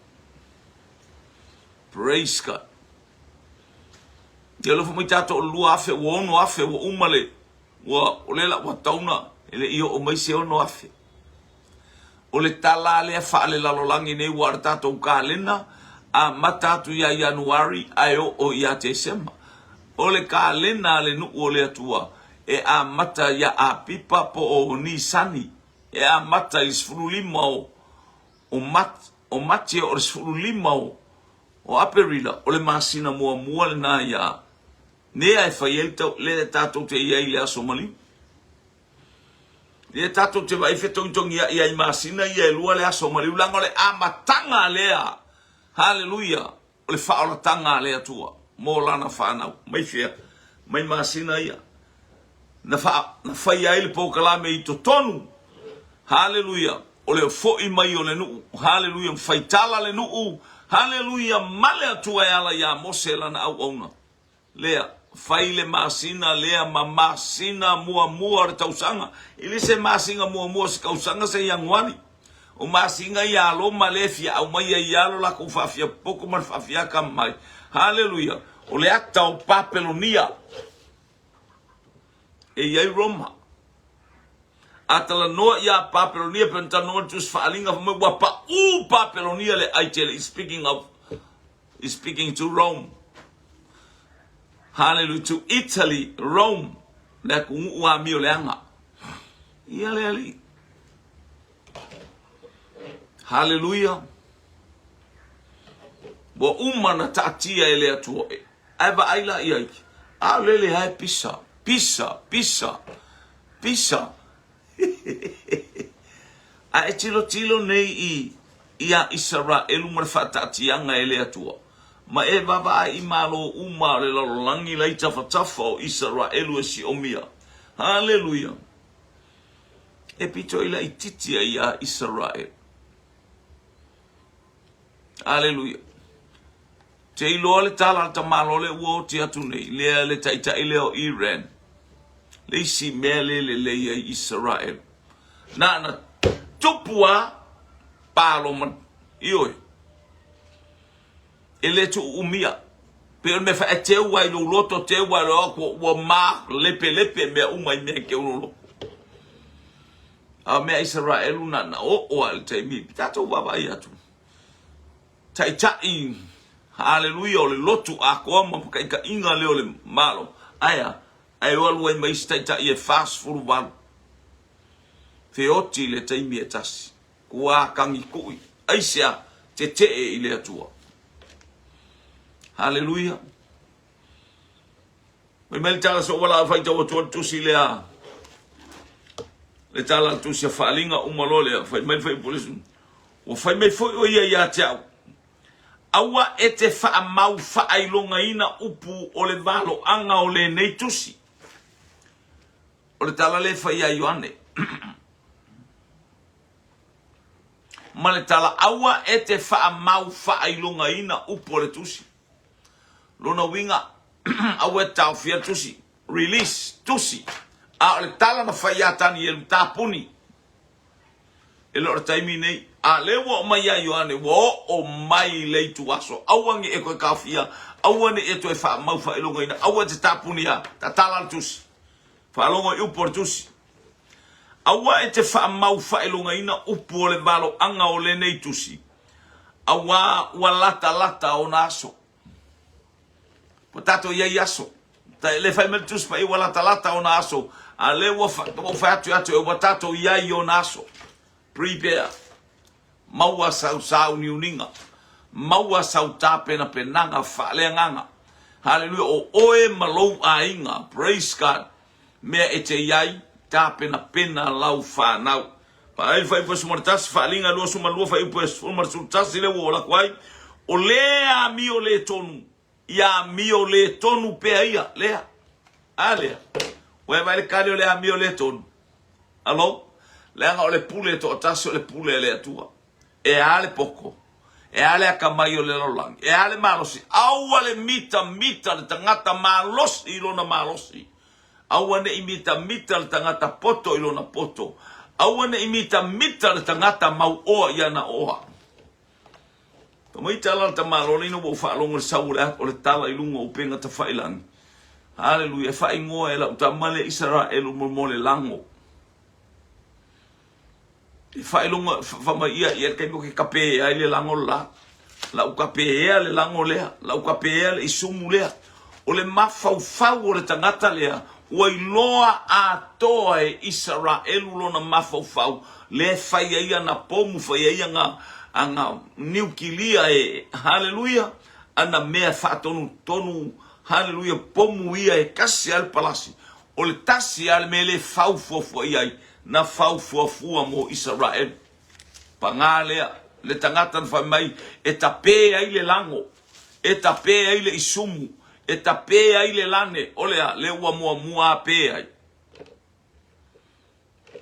Praise God. Ia lofa mai tato o lua afe, o ono afe, o umale. O lela wa tauna. Ele iyo o mai se ono afe. O le tala lea faa le lalolangi nei war tato ka lena. A matatu ya Januari ayo o ia Desemba. O le ka lena le nu o le atua. E a mata ya a pipa po o Nisani. E a mata i sfurulima o mate o sfurulima o aperila. O le masina mua le na ya. Nea e faielta le tato te ia i le asomali. Le tato te vai fetongi ia i masina ia e lua le asomali. Ulango le amatanga lea. Hallelujah. O le whaoratanga lea tua. Mō lana whanau. Mai fea. Mai masina ia. Na whai aile pōkalame i to tonu. Hallelujah. O le fo'i mai o le nuu. Hallelujah. Mwhaitala le nuu. Hallelujah. Male atua e ala ia mose lana au auna. Lea. Whai le masina lea ma masina mua re tausanga. Ili se masinga mua se kausanga se yanguani. O masinga ia alo malefia au mai ia alo la kufafia poko mar fafia kamai. Hallelujah. O le akta o Papelonia. E iai Roma. Atala noa ia Papelonia penta noa tus faalinga fa mo pa u Papelonia le aitele speaking to Rome. Hallelujah, to Italy, Rome. Le kungu a mio le anga. Ia le ali. Hallelujah. Bo umana tatia ele atua. Aba aila ia. A lele hai pisa. A tilo nei ia Israel marfatatianga ele atua. Ma e baba I malo uma le langi lai tafa o Israel si omia. Hallelujah. E pito ila ititia ia Israel. Hallelujah. Te ilo le tala ta malo le wo te atu nei. Le taita ile o Iran. Le si mele le ia Israel. Na tupua palo man. Ioi. Ele tu umia. Pero me fa te wai lo loto te wai lo ko ma lepe me umai me ke ulo. A me Israel na o al te mi. Tato baba ia tu. Tai hallelujah o le lotu a ko ma ka inga le o le malo aya ai o le mai tai e fast for one te oti le tai mi etas kua kangi kui aisia te ile atua hallelujah me mel tala so wala fa to tu si le tala tu si falinga umalole fa mel fa polisu o fa me fo o ia tau awa ete fa mau fa ailonga ina upu o le valo anga o le nei tusi. O le tala le fa ia Ioane. Ma le tala awa ete fa mau fa ailonga ina upu o le tusi. Lona winga awa tau fia tusi. Release tusi. A le tala na fa ia tani e tapuni. E lo taimi nei. A lewa o mai a Ioane, wo o mai lei tu aso. Awangi e koe kawhia, awane e toi wha mau wha ilonga ina, awa te tapuni a, ta tala tusi. Wha alonga i upor tusi. Awa e te wha mau wha ilonga ina, upu o le valo anga o le nei tusi. Awa ua lata o na aso. Po tato iai aso. Ta le whai mel tusi pa i ua lata o na aso. A lewa wha atu e ua tato iai o na aso. Prepare. Maua sau niuninga. Maua sau tapena penanga whaaleanganga. Hallelujah. O oe malou a inga. Praise God. Mea e te iai tapena pena lau whanau. Pa ai whai pua sumartas whaalinga lua sumalua whai pua sumartas ile wo la kwai. O lea mio le tonu. Ia mio le tonu pea ia. Lea. A lea. Oe vai le kare o lea mio le tonu. Alo? Lea nga o le pule to atasi o le pule le atua. E ale poko. e ale aka mai o le lolang, e ale malosi, aua le mita le tangata malosi I lona malosi, aua ne imita le tangata poto I lona poto, aua ne imita le tangata mau oa iana oa. Kamai tala ta malona ino bo whaalonga le saure o le tala I lunga o penga ta whailangi. Hallelujah, whai ngoa e la uta male Israelu mo le lango. Whai lunga, whama ia kai mo ke kape ai le lango la. La ukape ea le lango lea, la ukape ea le isumu lea. O le mafau o le tangata lea, ua iloa a toa e Israelu lona mafau. Le whai ia na pomu, whai ia nga niukilia e, hallelujah, ana mea tonu, hallelujah, pomu ia e kasi al palasi. O le tasi al me le fau fuafua iai, na fau fuafua mo Israel. Pangalea, le tangata na whamai, e tape ai le lango, e tape ai le isumu, e tape ai le lane, olea, le ua mua ape ai.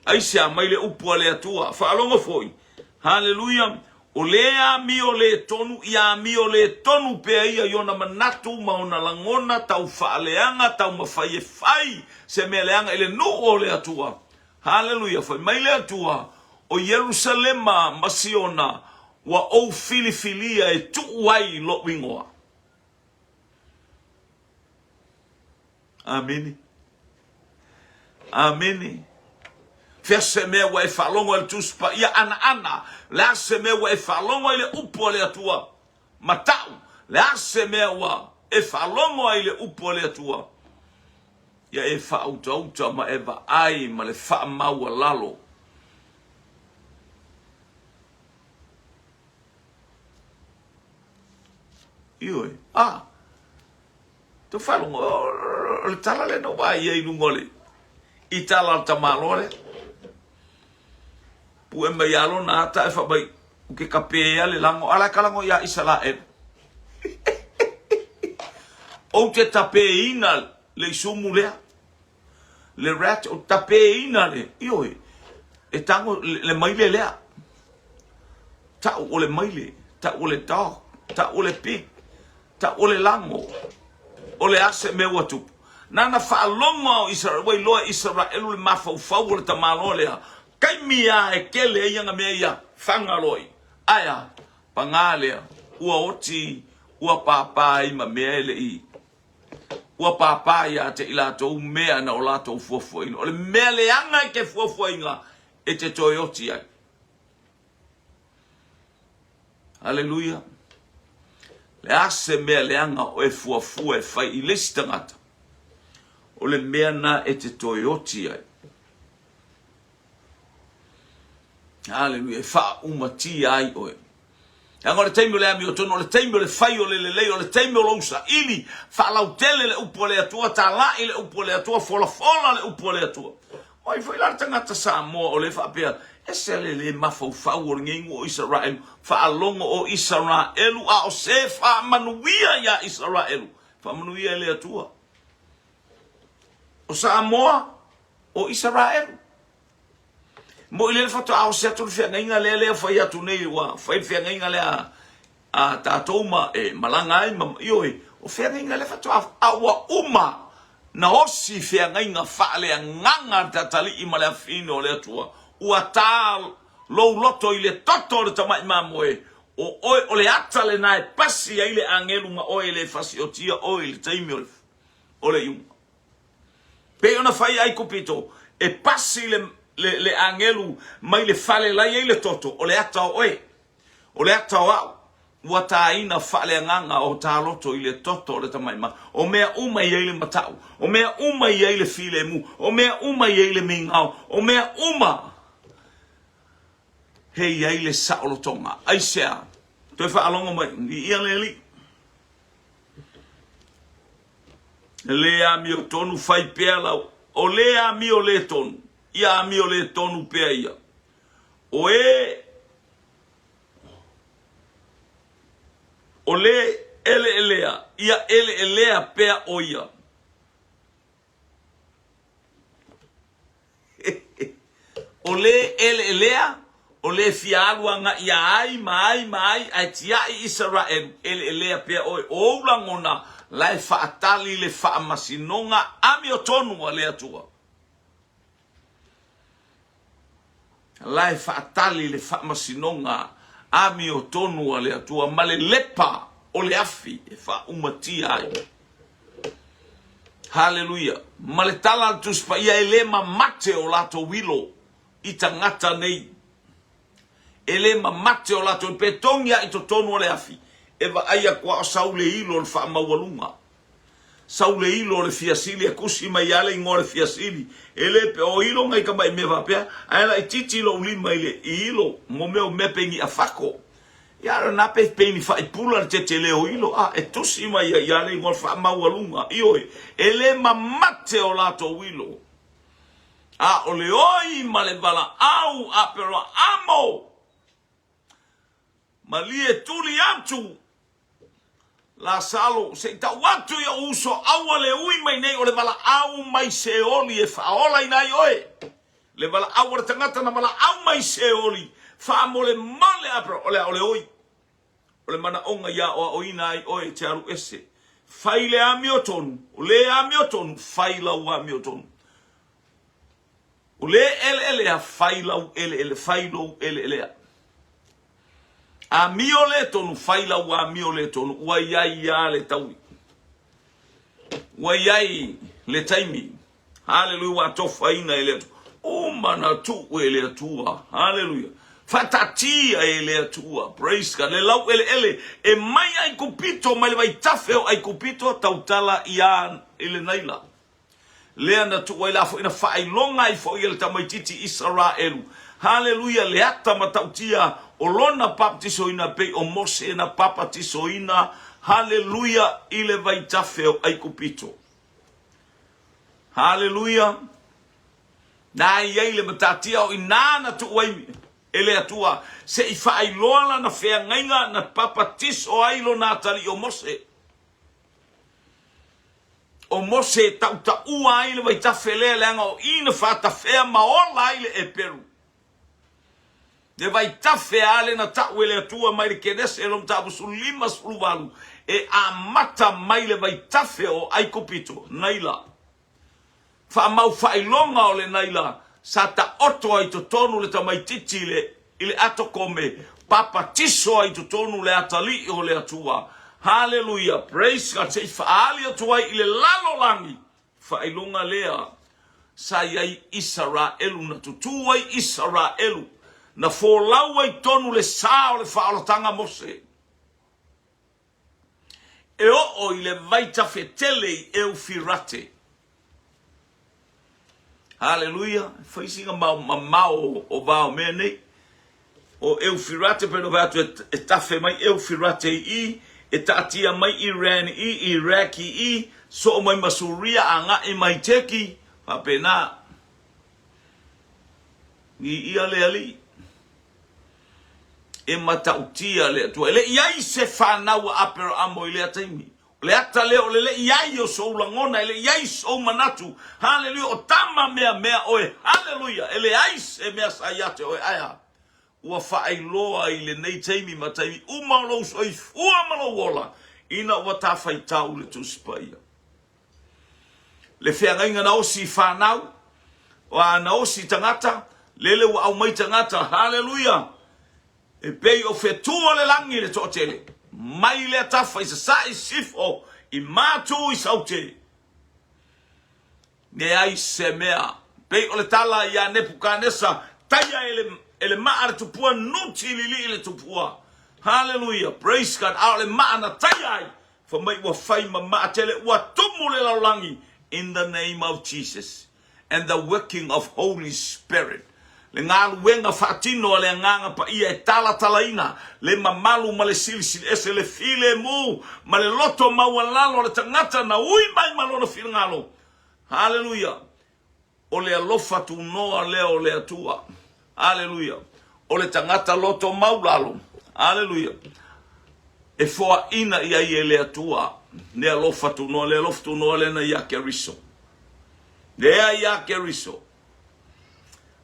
Ai sea mai le upua le atua, whaalonga foi, hallelujah, o lea mi o le tonu, ia mi o le tonu pea ia iona manatu, maona langona, tau whaaleanga, tau mawhai e whai, se mea leanga ele no o le atua. Hallelujah, whai mai le atua, o Yerusalema masiona, wa o filifilia e tuuai lo wingoa. Ameni. Ameni. Fea se mea wa e whalongo le tuspa, ia ana, la se mea wa e whalongo le upo le atua. Matau, la se mea wa e whalongo le upo le atua. Ia e whaauta ma eva ai ma le wha maua lalo. Ioi, tu whalongo, le tala le no wa ia inungole. I tala ta malore. Pu e mai alo na ata e whabai uke kapea le lango. Ala kalango ia Israel. O te tape ina le isumu lea. Le rat o tape ina le. Ioi. E tango le maile lea. Ta o le maile. Ta o le dog. Ta o le pig. Ta o le lango. O le ase me watupu. Nana whaalonga o Israel. Wai loa Israel le mafau le tamalo lea. Kai mia e kele e yanga mea ia whangaroi. Aya, pangalea, ua oti, ua pāpai ma mea ele I. Ua pāpai a te ilatou mea na o latou fuafuaina. O le mea leanga ke fuafuaina e te toi oti ai. Hallelujah. Le ase mea leanga o e fuafua e fai I lesi tangata. O le mea na e te toi oti ai. Hallelujah. Fa umati ai oe. Angore taimi le ami o tono, le taimi le fai o le leo, le taimi o lousa. Ili, fa lautele le upo le atua, ta la le upo le atua, fola le upo le atua. Oi, foi la tangata sa mo o le fa pea. Ese le mafau fau o ngengu o Israel. Fa alongo o Israel. A o se fa manuia ya Israel. Fa manuia le atua. O Samoa o Israel. Mo ile fato au se tu fia ngai ngale le fa ya tu nei wa fa fia ngai ngale a ta toma e malanga ai yoi o fia ngai ngale fato a wa uma na osi fia ngai nga fa le nganga tatali I male fino le tua o tal lo loto ile toto le tama mamoe o le atale na e pasi ile angelu ma o ile fasi o tia o ile taimi o le yu pe ona fa ai kupito e pasi le angelu mai le fale la ye le toto o le ata oe o le ata wa wata ina fale nganga o ta loto ile toto le tamaima o mea uma ye le matau o mea uma ye le file mu o mea uma ye le mingao o mea uma he ye le saolo tonga ai sea to fa alongo mai I le le ami o tonu fai pela o le ami o le tonu ia mi o le tonu pea ia. O le ele elea. Ia ele elea pea o ia. O le ele elea. o le fialua nga ia ai mai ai tia I Israel ele pe o langona lai faatali le faamasinonga ami o tonu le atua lai faatali le faamasinonga ami o tonu le atua male lepa o le afi e fa umatia ai haleluia male tala tuspa ia ele mate o lato wilo I tangata nei ele mate o lato petongia I to tonu le afi eva aia kwa saule ilo le fa mawalunga saule ilo le fiasili akusi mai ale ngore fiasili ele pe o ilo ngai ka mai me va pe ala titi lo lima ile ilo mo me o mepengi afako ya na pe ni fa pula te le o ilo e tusi mai ya le ngore fa mawalunga io ele mate o lato wilo o le oi male bala au pero amo malie tuli antu la salo se ta watu ya uso awale ui mai nei o le bala au mai se oli e faola ina ioe le bala au tangata na bala au mai se oli fa mole male apro ole oi ole mana onga ya o ina ai oe te aru ese faile amioton ole amioton faila wa amioton ole ele a faila ele failo ele a miole tonu faila wa miole tonu wa yai ya le taui wa yai le taimi hallelujah wa tofaina ele o mana tu ele tua hallelujah fatatia ele tua praise God le lau ele e mai ai kupito mai vai tafeo ai kupito tautala ia ele naila le ana tu wa la fo ina fai longa I fo ele tamaititi Israel hallelujah le ata matautia olona baptiso ina pe o Mose na papatiso ina hallelujah ile vai tafeo ai kupito hallelujah na ile matatia o inana tu wai ele atua se I fai lola na fea ngainga na papatiso ai lo natali o Mose tauta ua ile vai tafele langa o ina fata fea maola ile e Peru de vai tafe ale na tawele tua mai ke dese lom tabu sulima suluvalu e amata mai le vai tafe o ai kopito naila fa mau fa ilonga ole naila sata oto ai to tonu le tamai titile ile ato come papa tiso ai to tonu le atali o le atua hallelujah praise God say fa ali atua ile lalo langi fa ilonga lea sai Israel na tutuai Israel na folau ai tonu le sao le whaalotanga Mose. E o ile vai tafetele e ufirate. Hallelujah. Whaisinga mau o vao mene. O e ufirate pero vatu e tafe mai e ufirate I. E tatia mai Iran I, Iraki I. So mai masuria anga I mai teki. Hapena. I ale ali. E matautia le tu le iai se fanau apero amo ile ataimi le ata le le iai o so langona le iai so manatu hallelujah o tama mea oe hallelujah ele ai se mea sayate oe aya ua fai loa ile nei taimi matai uma lo so I ua malo wola ina wa ta fai tau le tu spaia le fea inga na osi fanau wa na osi tangata lele wa au mai tangata hallelujah e pei o fetua le langi le totele mai le tafa I sa I sifo I matu I saute ne ai se mea pei o le tala ia Nebukanesa taia ele maa le tupua nuti lili le tupua hallelujah praise God au le maa na taia ai fa mai wa fai ma tele wa tumu le laulangi in the name of Jesus and the working of Holy Spirit le ngalu wenga fatino le nganga pa ia e tala talaina le mamalu ma le silisi ese le file mu ma le loto mawalalo le tangata na ui mai malona fil ngalo hallelujah o le alofa tu noa leo le atua hallelujah o le tangata loto maulalo hallelujah e foa ina ia le atua ne alofa tu noa le alofa tu noa le na ia keriso le ia keriso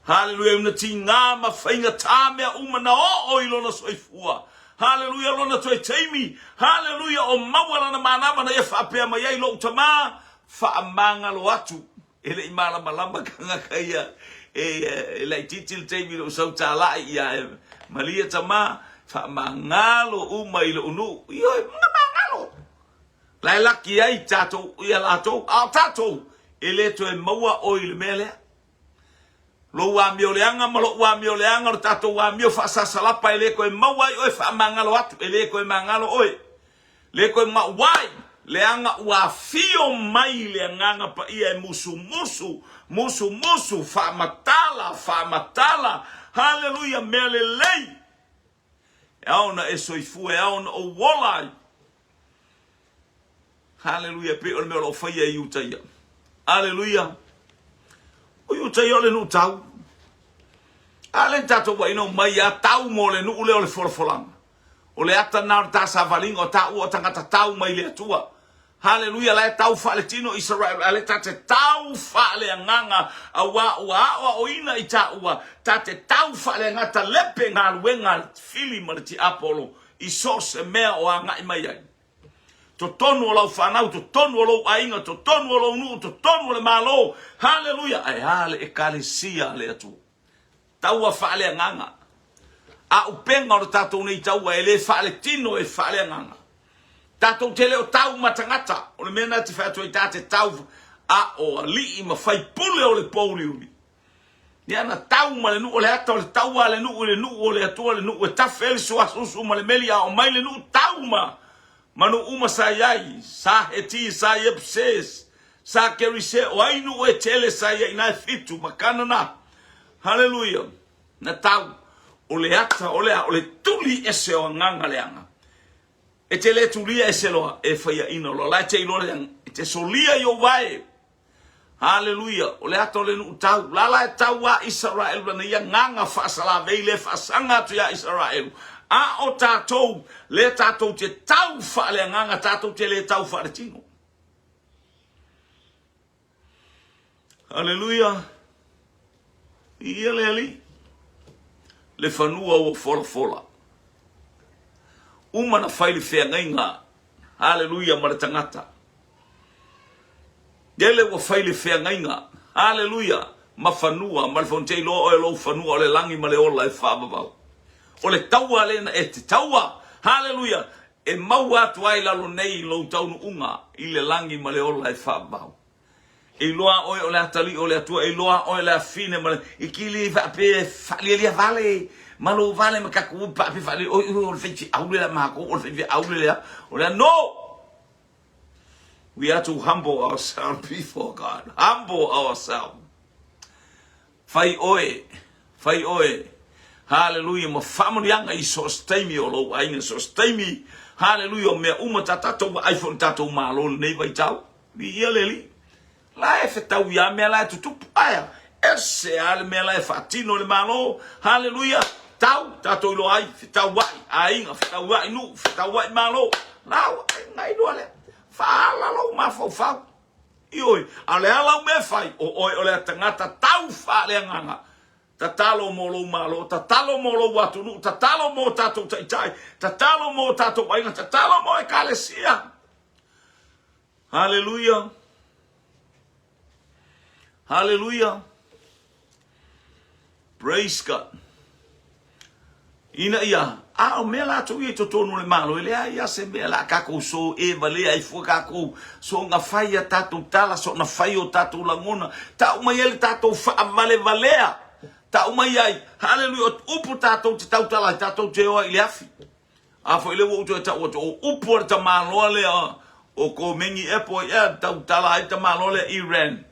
Haleluya una tinga ma fainga tame uma na o ilona soifua. Haleluya lona toi taimi. Haleluya o mawala na manama na fa pe ma yai lo tama fa manga lo atu. Ele imala malamba kanga kaya e titil taimi lo so tala ya malia tama fa mangalo uma ilo unu. Yo mangalo. Lai laki ai tato ia lato a tato ele to e maua o il mele. Lo wa mio leanga ma lo wa mio leanga tato wa mio fa salapa ele ko e maua o fa mangalo atu ele ko e mangalo oi. Le ko ma wai leanga wa fio mai leanga pa ia musu fa matala haleluya mele lei. Aona e soifu e aona o wolai. Haleluya pe o me lo fa ia utaya. Haleluya. O utaya le no tau. Ale tato wa ino mai a tau mo le no le forfolang. O le ata na ta sa valingo ta o tangata tau mai le tua. Haleluya la tau fa le tino Israel ale tate tau fa le nganga wa o ina ita wa tate tau fa le ngata lepe ngal wenga fili malti Apollo isos mea o anga mai ai. To tonu o lau whanau, to tonu o lau ainga, to tonu o lau nu, to tonu o le malo. Haleluya. Ai hale e kalesia le atu. Taua whaale nganga. A upenga o tatou nei taua e le whaale tino e whaale nganga. Tatou tele o tau matangata. O le mena te whaatu i tate tau a o li ma whai pule o le pouli uli. Ni ana tau ma le nu o le ata o le taua le nu o le atua le nu o e tafeli suasusu ma le melia o mai le nu tau ma. Manu uma sa yai, sa heti, sa yepses, sa kerise, o ainu e tele sa yai na fitu, makana na. Haleluya. Na tau, o le ata, o le tuli ese o nganga leanga. E tele tulia ese loa, e faya ino, lo la te ilo leanga, e te solia yo vae. Haleluya. O le ata o le nu tau, lala e tau wa Israel, na ia nganga fasala veile fasanga tu ya Israel. A o tatou, le tatou te tau fa le nganga tatou te le tau fa le tino. Haleluya. Ia le ali. Le fanua o fola. Uma na fai le fea ngainga. Haleluya ma le tangata. Dele o fai le fea ngainga. Haleluya. Ma fanua, ma le fontei lo e lo fanua le langi ma le ola e fa babau. O le taua lena e te taua. Haleluya. E mau atu ai lalo nei lo taunu unga. I le langi ma le ola e whabau. E loa oe o le atali o le atua. E loa oe le afine ma le. I kili whape whalia lia vale. Ma lo vale ma kaku pape whale. O le whaifi aule la mako. O le whaifi aule lea. O le no. We are to humble ourselves before God. Humble ourselves. Fai oe. Fai oe. Haleluya, mo famurianga I sostaimi o lo ainga sostaimi. Haleluya, me uma tatato wa iPhone tato malo nei vai tau. Bi yeleli. La e fetau ya me la tutu aya. Ese ale me la e fatino le malo. Haleluya. Tau tato lo ai fetau wa ainga fetau wa nu fetau wa malo. La ngai do le. Fa la lo ma fo fa. Ioi, ale ala me fai o le tangata tau fa le nganga. Tatalo mo lo malo, tatalo mo lo watunu, tatalo mo tato taitai, tatalo mo tato wainga, tatalo mo ekalesia. Hallelujah. Hallelujah. Praise God. Ina ia, o me la tu I tonu le malo, ele ia se me la kako so e vale ai fu kako so nga faia tato tala so na faio tato langona, ta uma ele tato fa valea. Ta umai ai, haleluya, upu tatou te tau tala, tatou te oa I le afi. A fo ile wo uto e tau o upu ar ta maloa le o ko mengi epo ia tau tala ai ta maloa le Iran.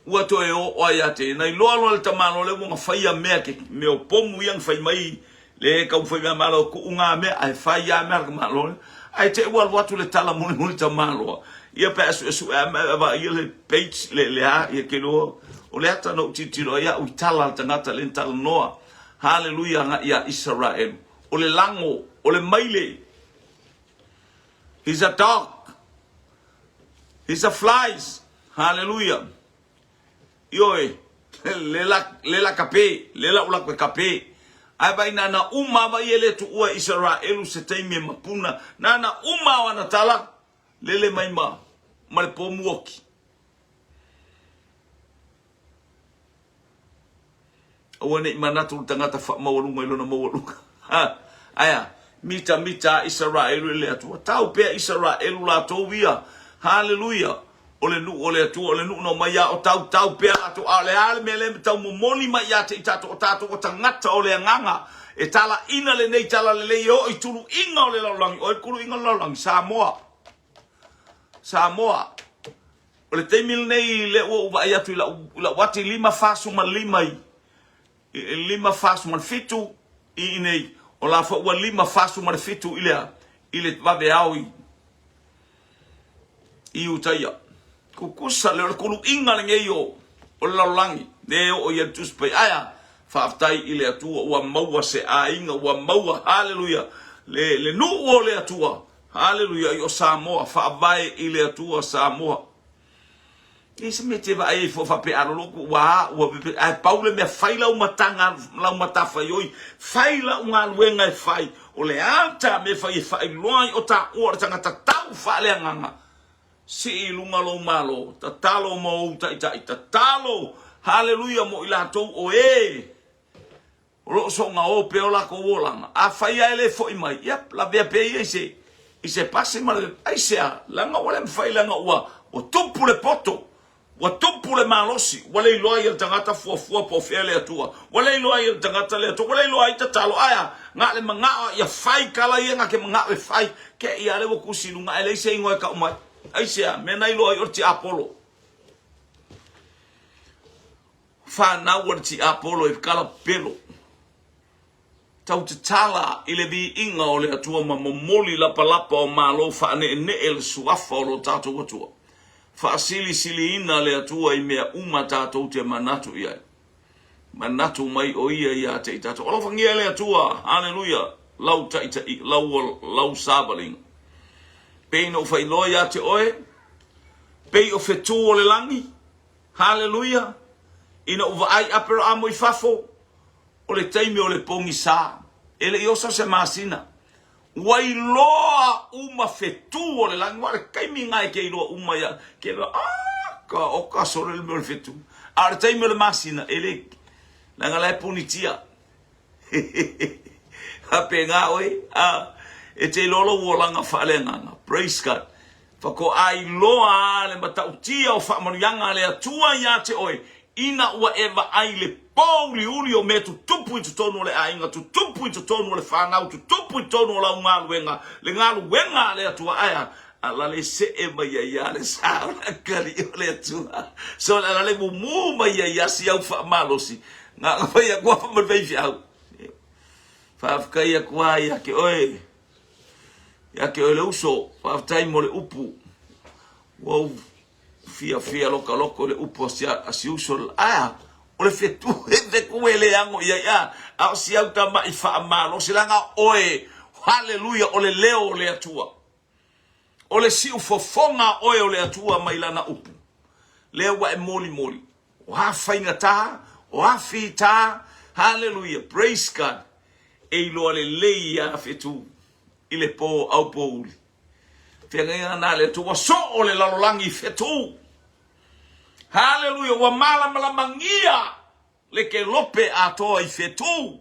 Ua to e o ia te, nei loa loa le ta maloa le wonga whaia mea ke me o pomu iang whai mai le kau whai mea maloa ku unga mea, ai whaia mea ka maloa. Ai te ua watu le tala muni ta maloa. Ia pe asu ia le page le ha, ia ke loa. O le ata no titiro ia uitala tangata le tala noa. Haleluya nga ia Israel. O le lango, o le maile. He's a dog. He's a flies. Haleluya. Ioi, lela kape, lela ula kwe kape. Ai vai na uma vai ele tu ua Israelu se teimi mapuna. Na uma wana tala, lele maima, male po muoki. Awane imanatu tangata fa mawalunga ilona mawalunga. Aya, mita Israelu ele atua. Tau pea Israelu la tovia. Hallelujah. Ole nu no maya o tau pea ato ale mele tau momoni maya te tato o tangata ole nganga. E tala ina le nei tala le yo I tulu inga ole laulangi. O kulu inga laulangi. Samoa. Ole te mil nei le ua uwa iatu ila wati 5 fasu ma 5 5 fasu man fitu I nei. O la fa ua 5 fasu man fitu ile vave au I utaya. Kukusa le kulu inga ngeyo o laulangi. Ne o ia tuspe aya. Faaftai ile atua ua maua se ainga ua maua. Hallelujah. Le nu o le atua. Hallelujah. Yo Samoa. Faavai ile atua Samoa. Isi mete va ai fo fa pe aroloku wa ai Paule me faila umatanga la umatafa yoi faila unga luenga fai o le alta me fai loai o ta o tanga tau fa le nganga si lunga lo malo tatalo mo ita tatalo hallelujah mo ila to o ro so nga o pe ola ko wolanga a fai ele fo mai yep la be pe ise passe mal ai sea langa wala fai langa o tupu le poto wa tupu le malosi wala iloa il tangata fua po fele atua wala iloa il tangata le atua wala iloa ita talo aya nga le manga ya fai kala yenga ke manga we fai ke ia le ku silunga ele se ingo ka umai ai sea mena iloa yorti Apollo fa na worti Apollo if kala pelo tau te tala ile vi inga o le atua mamoli la palapa o malo fa ne el suafa o lo tato watua fa sili ina le atua I mea tatou te manatu ia. Manatu mai o ia te tatou. Olo fangia le atua. Hallelujah. Lau taita lau sabaling. Pei no fai loa te oe. Pei o fetu o le langi. Hallelujah. Ina uva ai apero amo I fafo. O le taimi o le pongi sa. Ele iosa se masina. Wai loa uma fetu o le langi wale kaimi ngai ke loa uma ya ke loa ka oka sore le mele fetu ar tai mele masina ele langa lai punitia hape nga oi e te lolo wo langa fale nga praise God fako ai loa le matautia o fa morianga le atua ya te oi ina ua eva ai le Pauli ulio me tu tupu I tonu le ainga tu tupu I tonu le whanau tu tupu I tonu la ungalu wenga le ngalu wenga le atua aya ala le se e mai ia le sa la kali le atua so ala le mumu mai ia si au fa malosi nga vai a kwa fa vai fiau fa ka ia kwa ia ke oe ya ke le uso fa time mo le upu wow fia loko le upu si uso aya o le fetu e kuele ango ia a si au tama I fa malo silanga oe hallelujah o le leo le atua o le si ufofonga oe o le atua mailana upu le wa e moli o ha fainga ta o ha fita hallelujah praise God e lo le leia fetu ile po au po fenga na le tua so o le lalolangi fetu hallelujah wa mala mangia le ke lope ato I fetu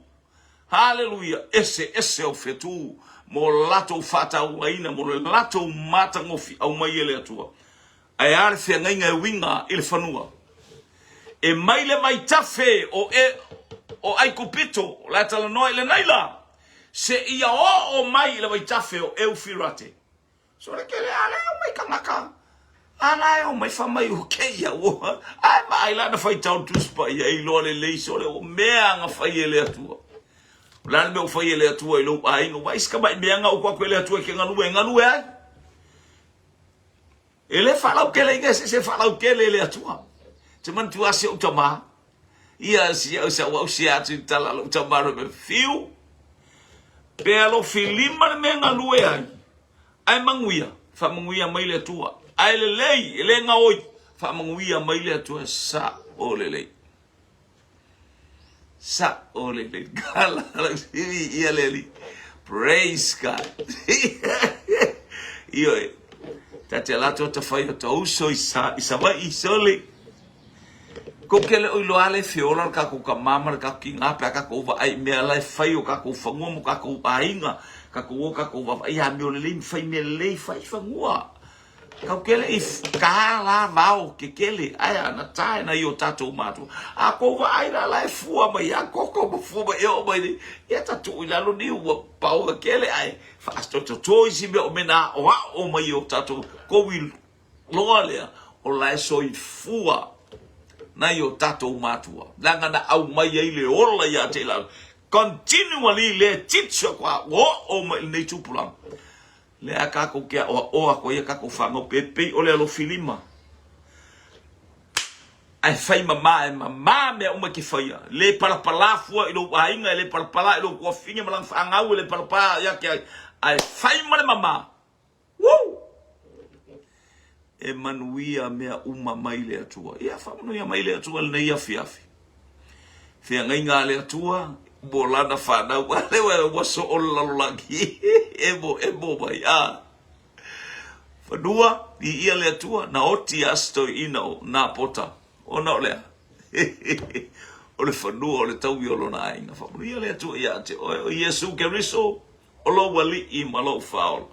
hallelujah ese o fetu mo lato fata waina mo lato mata ngofi au mai ele atua ai ar fe ngai winga il fanua e mai le mai tafe o ai kupito la tala no ile naila se ia o mai le mai tafe o eufirate so le ke ale mai kanaka ana o mai fa mai o ke ia o ai mai la na fai tau tu spa ia I lo le so le o mea nga fai ele atua la me o fai ele atua I lo ai no vai ska mai mea nga o kwa ele atua ke nganu ai ele fala o que le se fala o que ele atua te man tu ase o tama ia si o se atu tala o tama me fiu pelo filima me nganu ai manguia fa manguia mai le atua ai le lei ele nga oi fa manguia mai le atua sa o le lei Sa ole le gala ia leli. Praise God. Io te la to fai to so isa vai isole. Ko kele o lo ale fiola ka ku ka mama ka kinga pa ka ko va ai me ala fai o ka ko fango mo ka ko ainga ka ko va ia me o le fai me le fai fangua. Kau kele if kala mau ke kele aya na tai na yo tato matu a ko va ai la fua ba ya ko fu ba yo ba ni ya tato ila lo ni wa pa o kele ai fasto to si be o mena o ma yo tato ko wil lo ale o la so i fua na yo tato matu langa na au mai ile o la ya te la continually le titso kwa o ma nei tupulang le aka ko ke o ko ia ka ko fango pepe o le lo filima ai fai mama me o ma ki fai le pala fu ilo ainga le pala ilo ko finga malang fangau le pala ya ke ai fai mama woo e manuia me uma mai le atua ia fa manuia mai le atua le ia fiafi fe nga le atua bolana fana wale waso olalagi ebo bai fadua di ia le tua na oti asto ino na pota ona ole ole fadua ole tau violo na inga fa ia le tua ia te o Yesu Keriso olo wali I malo faul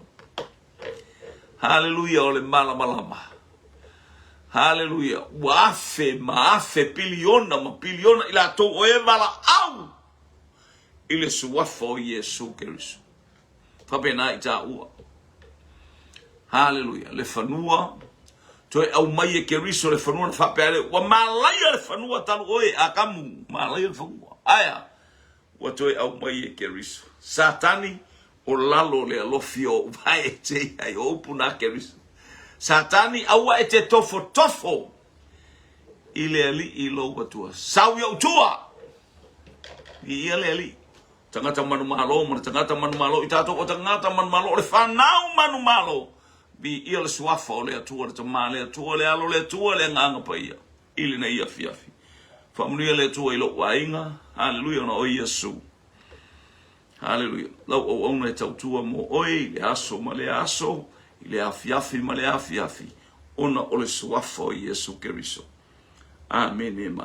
haleluya ole malama haleluya maafe piliona ila to o evala au ile suafo Yesu Keriso. Fapena ita ua. Hallelujah. Le fanua. Toe au mai Keriso le fanua na fapele. Wa malaya le fanua talu oe akamu. Malaya le fanua. Aya. Wa toe au mai Keriso. Satani o lalo le alofio. Vai ete ai opuna Keriso. Satani aua ete tofo. Ile ali ilo watua. Sauya utua. Ile ali. Tangata manu malo itato o tangata manu malo le fanau manu malo bi ia le suafa o le atua le tamale atua le alo le atua le nganga pa ia ili na ia fiafi famunia le atua ilo wainga haleluya na o Yesu haleluya lau o ona e tautua mo oi le aso ma le aso ile afiafi ma le afiafi ona o le suafa o Yesu Keriso amen.